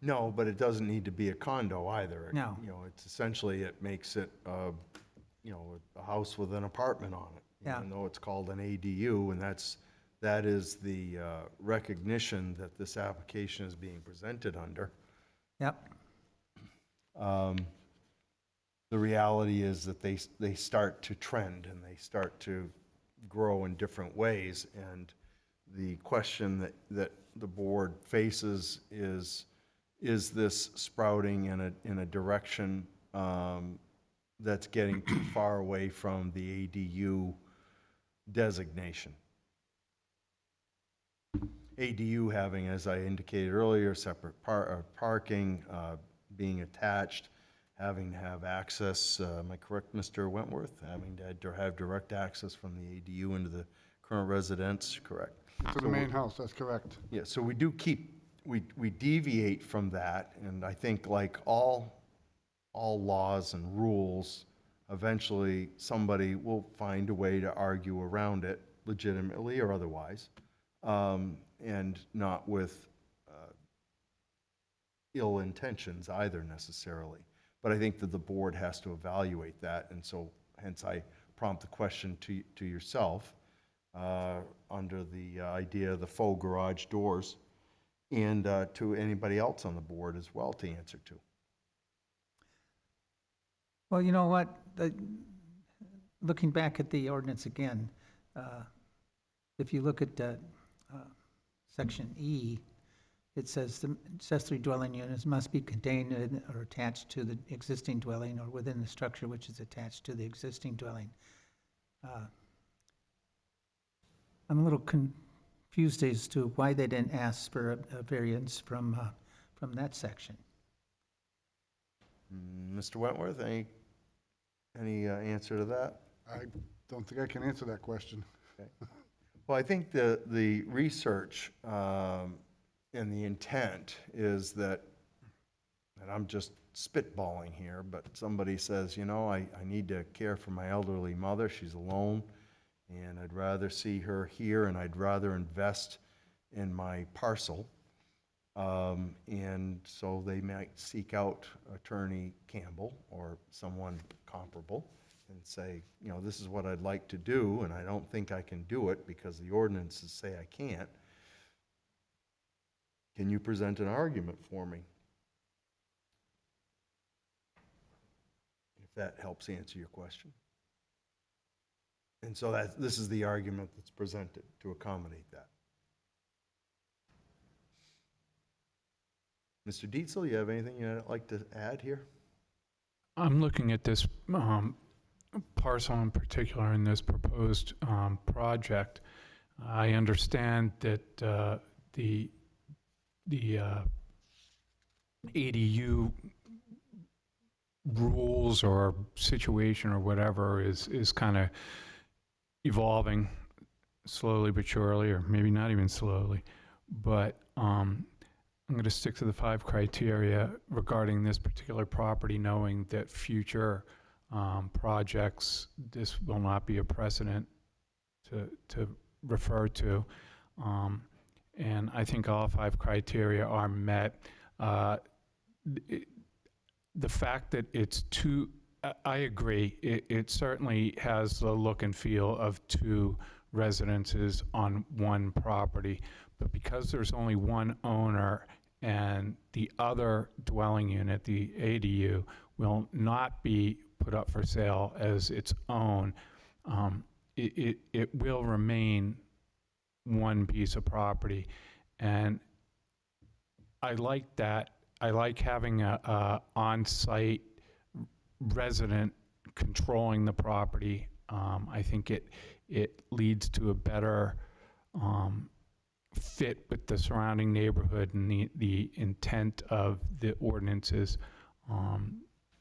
No, but it doesn't need to be a condo either. No. You know, it's essentially, it makes it, you know, a house with an apartment on it. Yeah. Even though it's called an ADU, and that is the recognition that this application is being presented under. yep, The reality is that they start to trend and they start to grow in different ways. And the question that the board faces is this sprouting in a direction that's getting too far away from the ADU designation? ADU having, as I indicated earlier, separate parking, being attached, having to have access, am I correct, Mr. Wentworth? Having to have direct access from the ADU into the current residence, correct? To the main house, that's correct. Yeah, so we do we deviate from that, and I think like all laws and rules, eventually somebody will find a way to argue around it, legitimately or otherwise, and not with ill intentions either necessarily. But I think that the board has to evaluate that, and so hence I prompt the question to yourself under the idea of the faux garage doors, and to anybody else on the board as well to answer to. well, you know what, looking back at the ordinance again, if you look at section E, it says the accessory dwelling units must be contained in or attached to the existing dwelling or within the structure which is attached to the existing dwelling. I'm a little confused as to why they didn't ask for a variance from that section. Mr. Wentworth, any answer to that? I don't think I can answer that question. Well, I think the research and the intent is that, and I'm just spitballing here, but somebody says, you know, I need to care for my elderly mother, she's alone, and I'd rather see her here, and I'd rather invest in my parcel. And so they might seek out Attorney Campbell or someone comparable and say, you know, this is what I'd like to do, and I don't think I can do it because the ordinances say I can't. Can you present an argument for me? If that helps answer your question. And so this is the argument that's presented to accommodate that. Mr. Dietzel, you have anything you'd like to add here? I'm looking at this parcel in particular in this proposed project. I understand that the ADU rules or situation or whatever is kind of evolving slowly but surely, or maybe not even slowly. But I'm going to stick to the 5 criteria regarding this particular property, knowing that future projects, this will not be a precedent to refer to. And I think all 5 criteria are met. The fact that it's two, I agree, it certainly has the look and feel of 2 residences on one property, but because there's only one owner and the other dwelling unit, the ADU, will not be put up for sale as its own, it will remain one piece of property. And I like that. I like having a on-site resident controlling the property. I think it leads to a better fit with the surrounding neighborhood and the intent of the ordinances.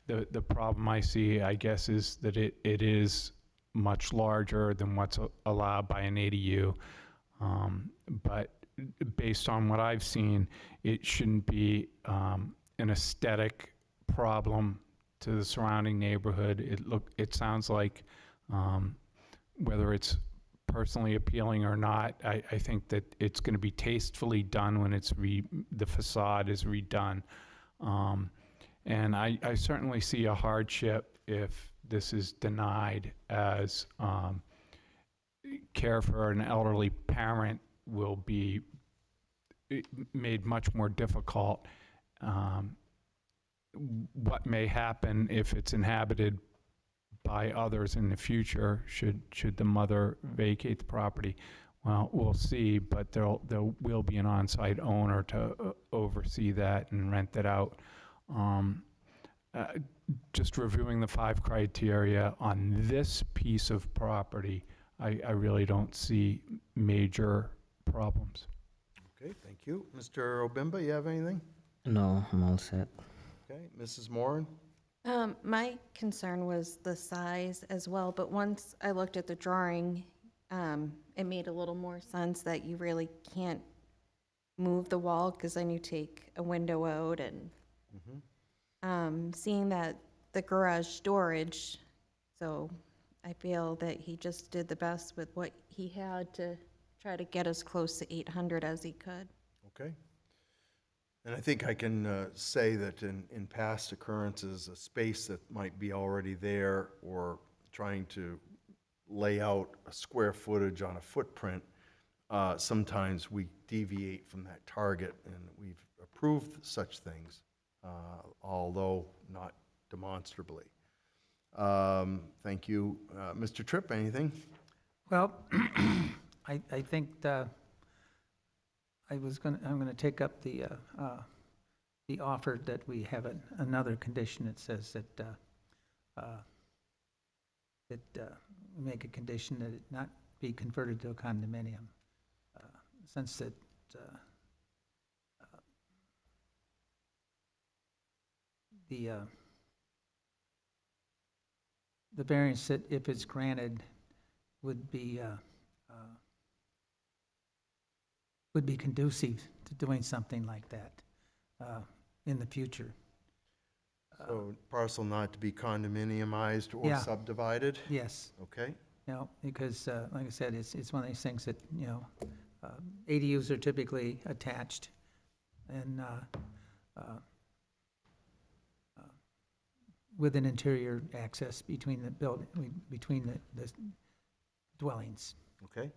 The problem I see, I guess, is that it is much larger than what's allowed by an ADU. But based on what I've seen, it shouldn't be an aesthetic problem to the surrounding neighborhood. It sounds like, whether it's personally appealing or not, I think that it's going to be tastefully done when the facade is redone. And I certainly see a hardship if this is denied, as care for an elderly parent will be made much more difficult. What may happen if it's inhabited by others in the future, should the mother vacate the property? Well, we'll see, but there will be an on-site owner to oversee that and rent it out. Just reviewing the 5 criteria on this piece of property, I really don't see major problems. Okay, thank you. Mr. Obimba, you have anything? No, I'm all set. Okay, Mrs. Moran? My concern was the size as well, but once I looked at the drawing, it made a little more sense that you really can't move the wall, because then you take a window out, and seeing that the garage storage, so I feel that he just did the best with what he had to try to get as close to 800 as he could. Okay. And I think I can say that in past occurrences, a space that might be already there, or trying to lay out a square footage on a footprint, sometimes we deviate from that target, and we've approved such things, although not demonstrably. Thank you. Mr. Tripp, anything? Well, I think I'm gonna take up the offer that we have another condition that says that we make a condition that it not be converted to a condominium, since that the variance, that if it's granted, would be conducive to doing something like that in the future. So parcel not to be condominiumized or Yeah. subdivided? Yes, Okay, because like I said, it's one of these things that, ADUs are typically attached, and with an interior access between the the dwellings. okay.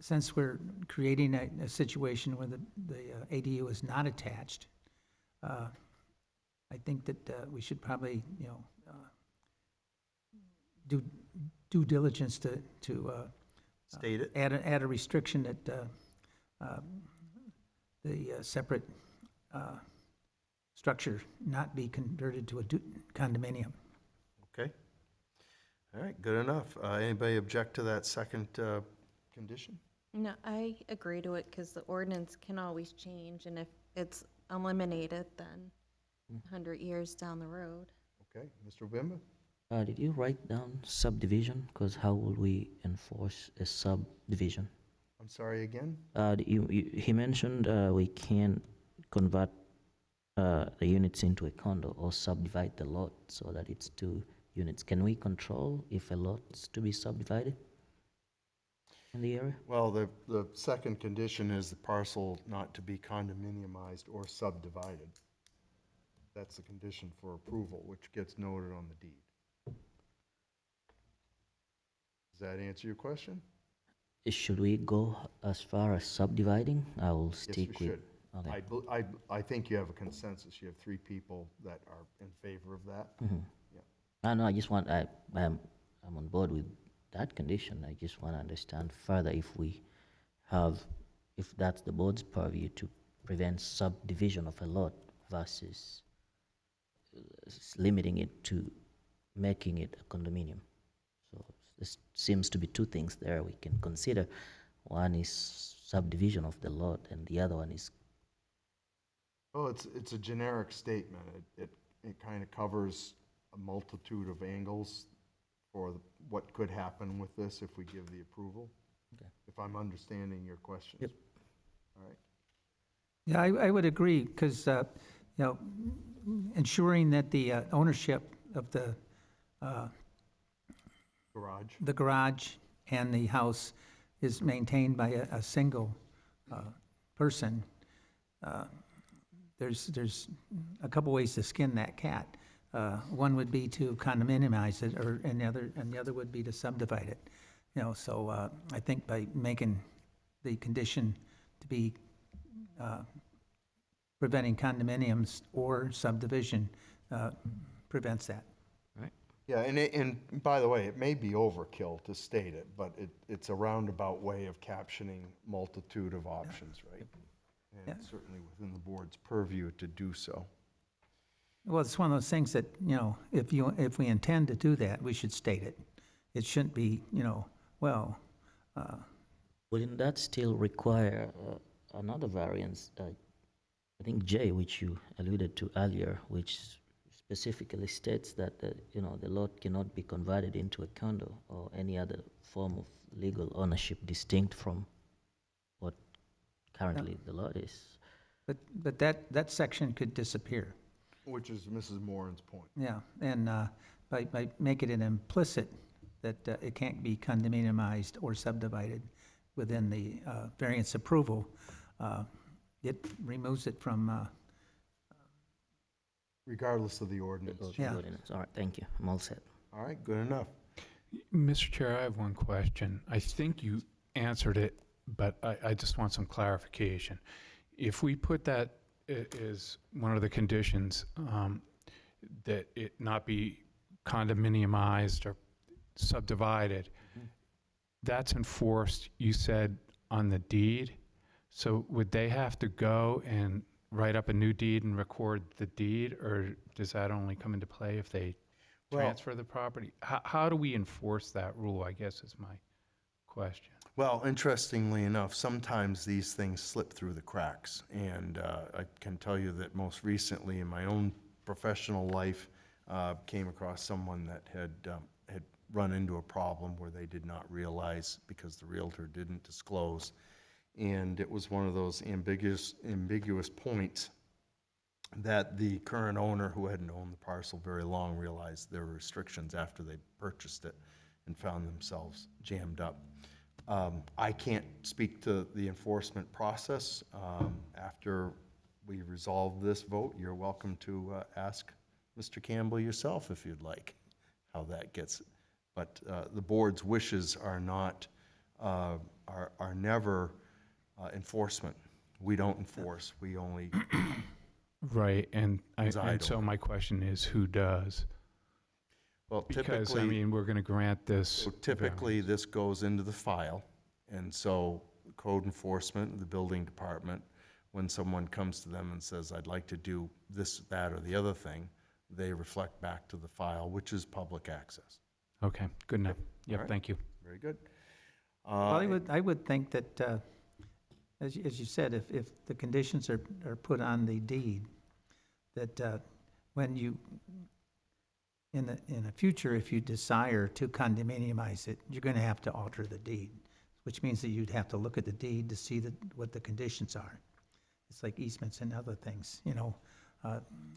Since we're creating a situation where the ADU is not attached, I think that we should probably, do due diligence to State it. add a restriction that the separate structure not be converted to a condominium. Okay. All right, good enough. Anybody object to that second condition? No, I agree to it, because the ordinance can always change, and if it's eliminated, then 100 years down the road. Okay, Mr. Wimba? Did you write down subdivision? Because how will we enforce a subdivision? I'm sorry, again? He mentioned we can convert the units into a condo or subdivide the lot so that it's 2 units. Can we control if a lot's to be subdivided in the area? Well, the second condition is the parcel not to be condominiumized or subdivided. That's the condition for approval, which gets noted on the deed. Does that answer your question? Should we go as far as subdividing? I will Yes, stick you with. should. Okay. I think you have a consensus. You have 3 people that are in favor of that. No, I just want, I'm on board with that condition. I just want to understand further if that's the board's purview to prevent subdivision of a lot versus limiting it to making it a condominium. So this seems to be 2 things there we can consider One is subdivision of the lot, and the other one is, Well, it's a generic statement. It kind of covers a multitude of angles for what could happen with this if we give the approval. Okay. If I'm understanding your questions. Yep. All right. Yeah, I would agree, because, ensuring that the ownership of Garage. the garage and the house is maintained by a single person, there's a couple ways to skin that cat. One would be to condominiumize it, and the other would be to subdivide it. So I think by making the condition to be preventing condominiums or subdivision prevents that. Yeah, and by the way, it may be overkill to state it, but it's a roundabout way of captioning multitude of options, right? And Yeah. it's certainly within the board's purview to do so. Well, it's one of those things that, if we intend to do that, we should state it. It shouldn't be, wouldn't that still require another variance? I think J, which you alluded to earlier, which specifically states that the lot cannot be converted into a condo or any other form of legal ownership distinct from what currently the lot is. but that section could disappear. Which is Mrs. Moran's point. Yeah, and by making it implicit that it can't be condominiumized or subdivided within the variance approval, it removes it from, Regardless of the ordinance. Yeah. All right, thank you. I'm all set. All right, good enough. Mr. Chair, I have one question. I think you answered it, but I just want some clarification. If we put that as one of the conditions, that it not be condominiumized or subdivided, that's enforced, you said, on the deed? So would they have to go and write up a new deed and record the deed, or does that only come into play if they Well- transfer the property? How do we enforce that rule, I guess is my question. Well, interestingly enough, sometimes these things slip through the cracks. And I can tell you that most recently in my own professional life, came across someone that had run into a problem where they did not realize because the realtor didn't disclose. And it was one of those ambiguous points that the current owner, who hadn't owned the parcel very long, realized there were restrictions after they purchased it and found themselves jammed up. I can't speak to the enforcement process. After we resolve this vote, you're welcome to ask Mr. Campbell yourself if you'd like how that gets. But the board's wishes are not, are never enforcement. We don't enforce. We only Right, and Preside so over. my question is, who does? well, Because, typically. we're going to grant this. So typically, this goes into the file, and so code enforcement, the building department, when someone comes to them and says, I'd like to do this, that, or the other thing, they reflect back to the file, which is public access. Okay, good enough. All Yep, right. thank you. Very good. well, I would think that, as you said, if the conditions are put on the deed, that when you, in the future, if you desire to condominiumize it, you're going to have to alter the deed, which means that you'd have to look at the deed to see what the conditions are. It's like easements and other things,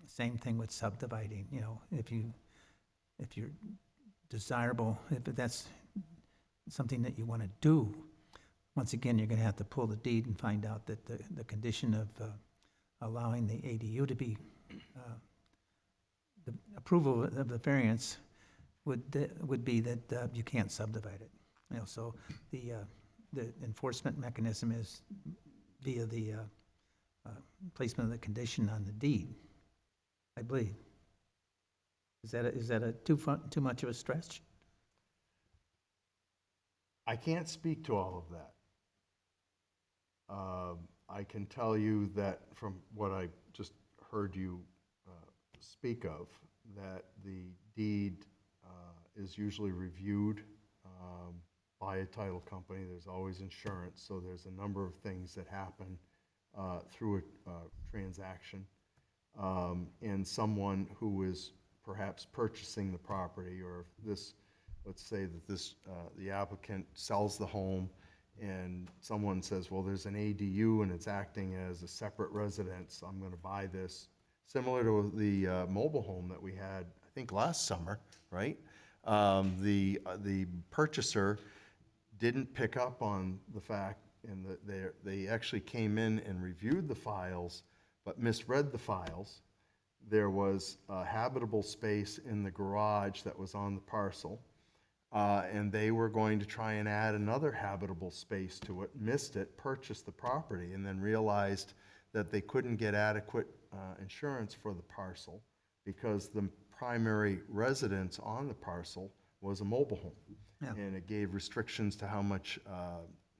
same thing with subdividing, if you're desirable, if that's something that you want to do, once again, you're going to have to pull the deed and find out that the condition of allowing the ADU to be, the approval of the variance would be that you can't subdivide it. So the enforcement mechanism is via the placement of the condition on the deed, I believe. Is that too much of a stretch? I can't speak to all of that. I can tell you that from what I just heard you speak of, that the deed is usually reviewed by a title company, there's always insurance, so there's a number of things that happen through a transaction. And someone who is perhaps purchasing the property, or if this, let's say that this, the applicant sells the home, and someone says, well, there's an ADU and it's acting as a separate residence, I'm gonna buy this. Similar to the mobile home that we had, I think, last summer, right? The purchaser didn't pick up on the fact, and that they actually came in and reviewed the files, but misread the files. There was a habitable space in the garage that was on the parcel, and they were going to try and add another habitable space to it, missed it, purchased the property, and then realized that they couldn't get adequate insurance for the parcel because the primary residence on the parcel was a mobile home. Yeah. And it gave restrictions to how much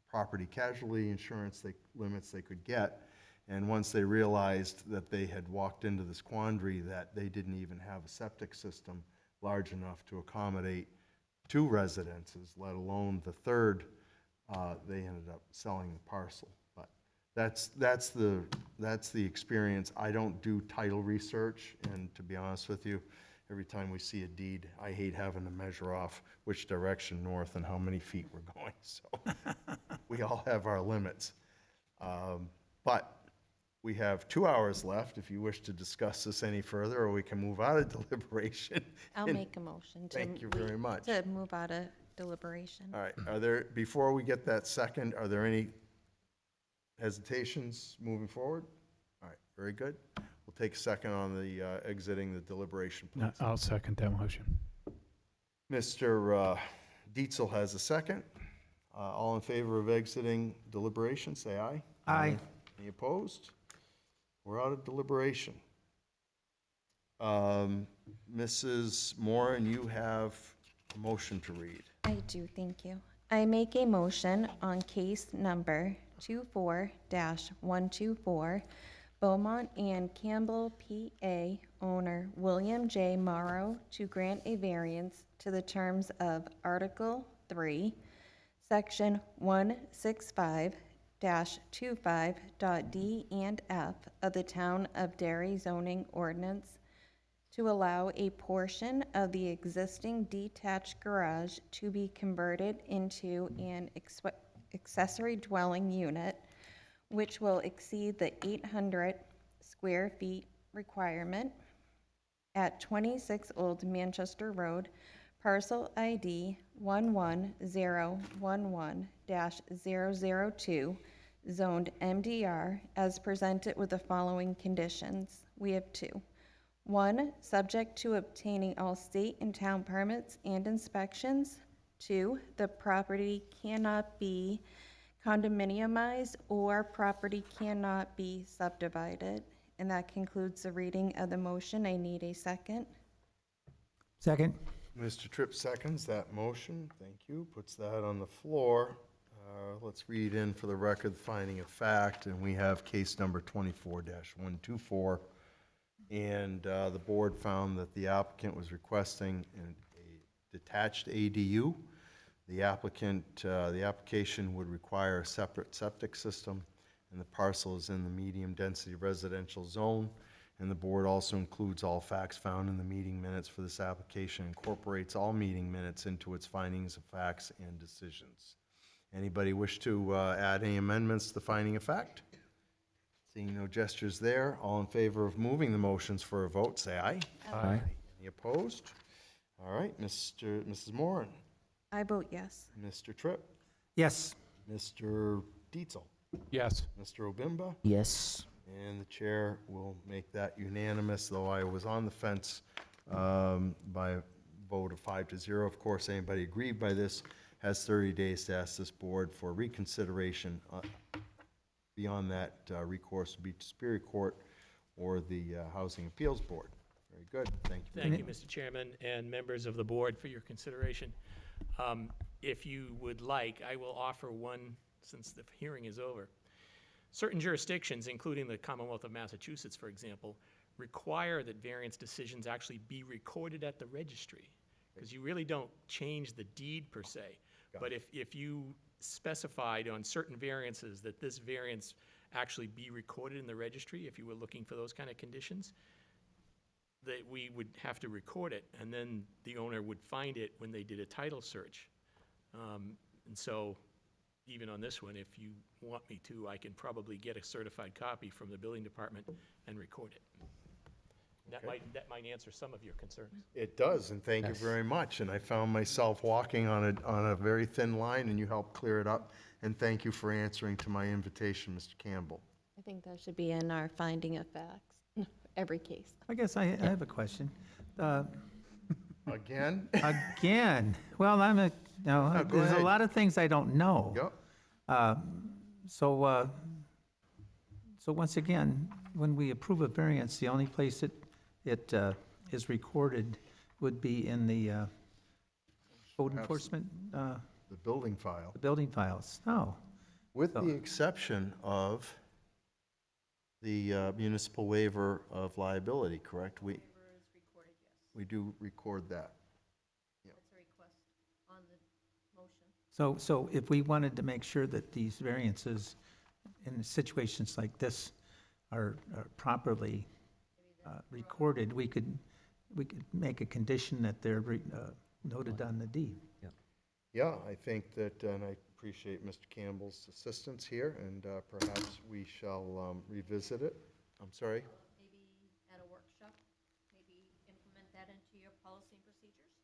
property casualty insurance limits they could get. And once they realized that they had walked into this quandary that they didn't even have a septic system large enough to accommodate 2 residences, let alone the third, they ended up selling the parcel. But that's the experience. I don't do title research, and to be honest with you, every time we see a deed, I hate having to measure off which direction north and how many feet we're going. So we all have our limits. But we have 2 hours left if you wish to discuss this any further, or we can move out of deliberation. I'll make a motion to. Thank you very much. To move out of deliberation. All right, before we get that second, are there any hesitations moving forward? All right, very good. We'll take a second on the exiting the deliberation, please. I'll second that motion. Mr. Dietzel has a second. All in favor of exiting deliberation, say aye. Aye. Any opposed? We're out of deliberation. Mrs. Moran, you have a motion to read. I do, thank you. I make a motion on case number 24-124, Beaumont and Campbell, PA, owner William J. Morrow, to grant a variance to the terms of Article 3, Section 165-25.d and f of the Town of Derry zoning ordinance to allow a portion of the existing detached garage to be converted into an accessory dwelling unit, which will exceed the 800 square feet requirement at 26 Old Manchester Road, parcel ID 11011-002, zoned MDR, as presented with the following conditions. We have 2. 1, subject to obtaining all state and town permits and inspections. 2, the property cannot be condominiumized or property cannot be subdivided. And that concludes the reading of the motion. I need a second. Second. Mr. Tripp seconds that motion. Thank you. Puts that on the floor. Let's read in for the record the finding of fact, and we have case number 24-124. And the board found that the applicant was requesting a detached ADU. The application would require a separate septic system, and the parcel is in the medium-density residential zone. And the board also includes all facts found in the meeting minutes for this application, incorporates all meeting minutes into its findings of facts and decisions. Anybody wish to add any amendments to the finding of fact? Seeing no gestures there, all in favor of moving the motions for a vote, say aye. Aye. Any opposed? All right, Mrs. Moran, I vote yes. Mr. Tripp, Yes. Mr. Dietzel, Yes. Mr. Obimba, Yes. and the chair will make that unanimous, though I was on the fence by a vote of 5-0. Of course, anybody aggrieved by this has 30 days to ask this board for reconsideration. Beyond that, recourse would be to Superior Court or the Housing Appeals Board. Very good. Thank you. Thank you, Mr. Chairman, and members of the board for your consideration. If you would like, I will offer one, since the hearing is over. Certain jurisdictions, including the Commonwealth of Massachusetts, for example, require that variance decisions actually be recorded at the registry, because you really don't change the deed per se, But if you specified on certain variances that this variance actually be recorded in the registry, if you were looking for those kind of conditions, that we would have to record it, and then the owner would find it when they did a title search. And so, even on this one, if you want me to, I can probably get a certified copy from the building department and record it. That might answer some of your concerns. It does, and thank you Yes. very much. And I found myself walking on a very thin line, and you helped clear it up. And thank you for answering to my invitation, Mr. Campbell. I think that should be in our finding of facts, every case. I guess I have a question. Again? Again, well, no, No, go there's a ahead. lot of things I don't know. Yep. So once again, when we approve a variance, the only place it is recorded would be in the code enforcement, The building file. the building files. Oh, With the exception of the municipal waiver of liability, correct? We do record that. so if we wanted to make sure that these variances in situations like this are properly recorded, we could make a condition that they're noted on the deed. Yeah, I think that, and I appreciate Mr. Campbell's assistance here, and perhaps we shall revisit it. I'm sorry? Maybe at a workshop, maybe implement that into your policy and procedures?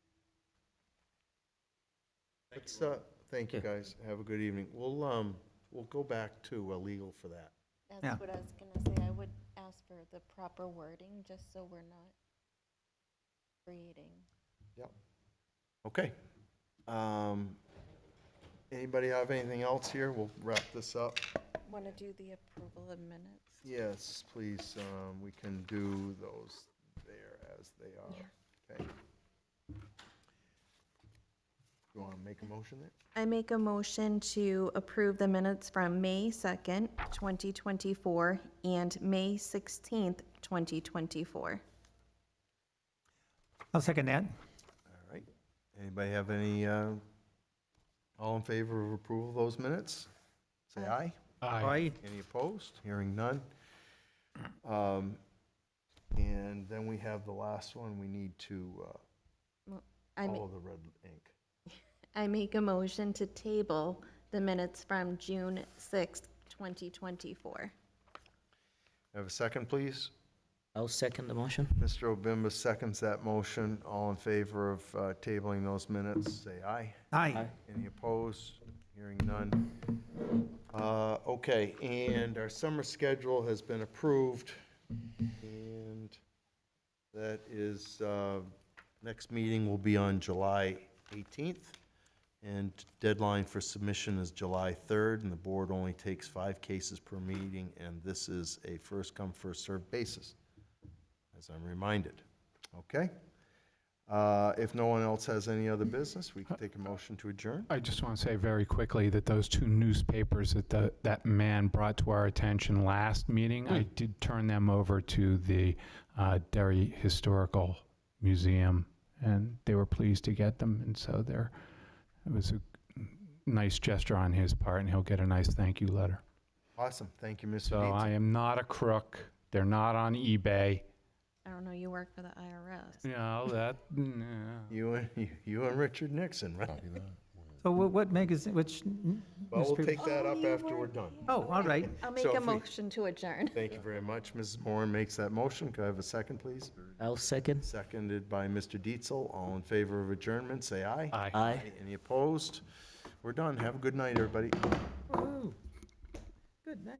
Thank you, guys. Have a good evening. We'll go back to legal for that. That's Yeah. what I was gonna say. I would ask for the proper wording, just so we're not creating. Yep. Okay. Anybody have anything else here? We'll wrap this up. Want to do the approval of minutes? Yes, please, we can do those there as they are. Okay. You want to make a motion there? I make a motion to approve the minutes from May 2nd, 2024, and May 16th, 2024. I'll second that. All right. Anybody have any, all in favor of approval of those minutes? Say aye. Aye. Any opposed? Hearing none. And then we have the last one. We need to I ma- follow the red ink. I make a motion to table the minutes from June 6th, 2024. Have a second, please? I'll second the motion. Mr. Obimba seconds that motion. All in favor of tabling those minutes, say aye. Aye. Any opposed? Hearing none. Okay, and our summer schedule has been approved. And that is, next meeting will be on July 18th. And deadline for submission is July 3rd, and the board only takes 5 cases per meeting, and this is a first-come, first-served basis, as I'm reminded. Okay? If no one else has any other business, we can take a motion to adjourn. I just want to say very quickly that those 2 newspapers that man brought to our attention last meeting, I did turn them over to the Derry Historical Museum, and they were pleased to get them, and so it was a nice gesture on his part, and he'll get a nice thank you letter. Awesome, thank you, Mr. So I Dietz. am not a crook. They're not on eBay. I don't know, you work for the IRS. You know, You and Richard Nixon, right? So what magazine, which Well, we'll newspaper? take that up after we're done. Oh, all right. I'll make So a if we- motion to adjourn. Thank you very much. Mrs. Moran makes that motion. Could I have a second, please? I'll second. Seconded by Mr. Dietzel. All in favor of adjournment, say aye. Aye. Aye. Any opposed? We're done. Have a good night, everybody. Woo. Good night.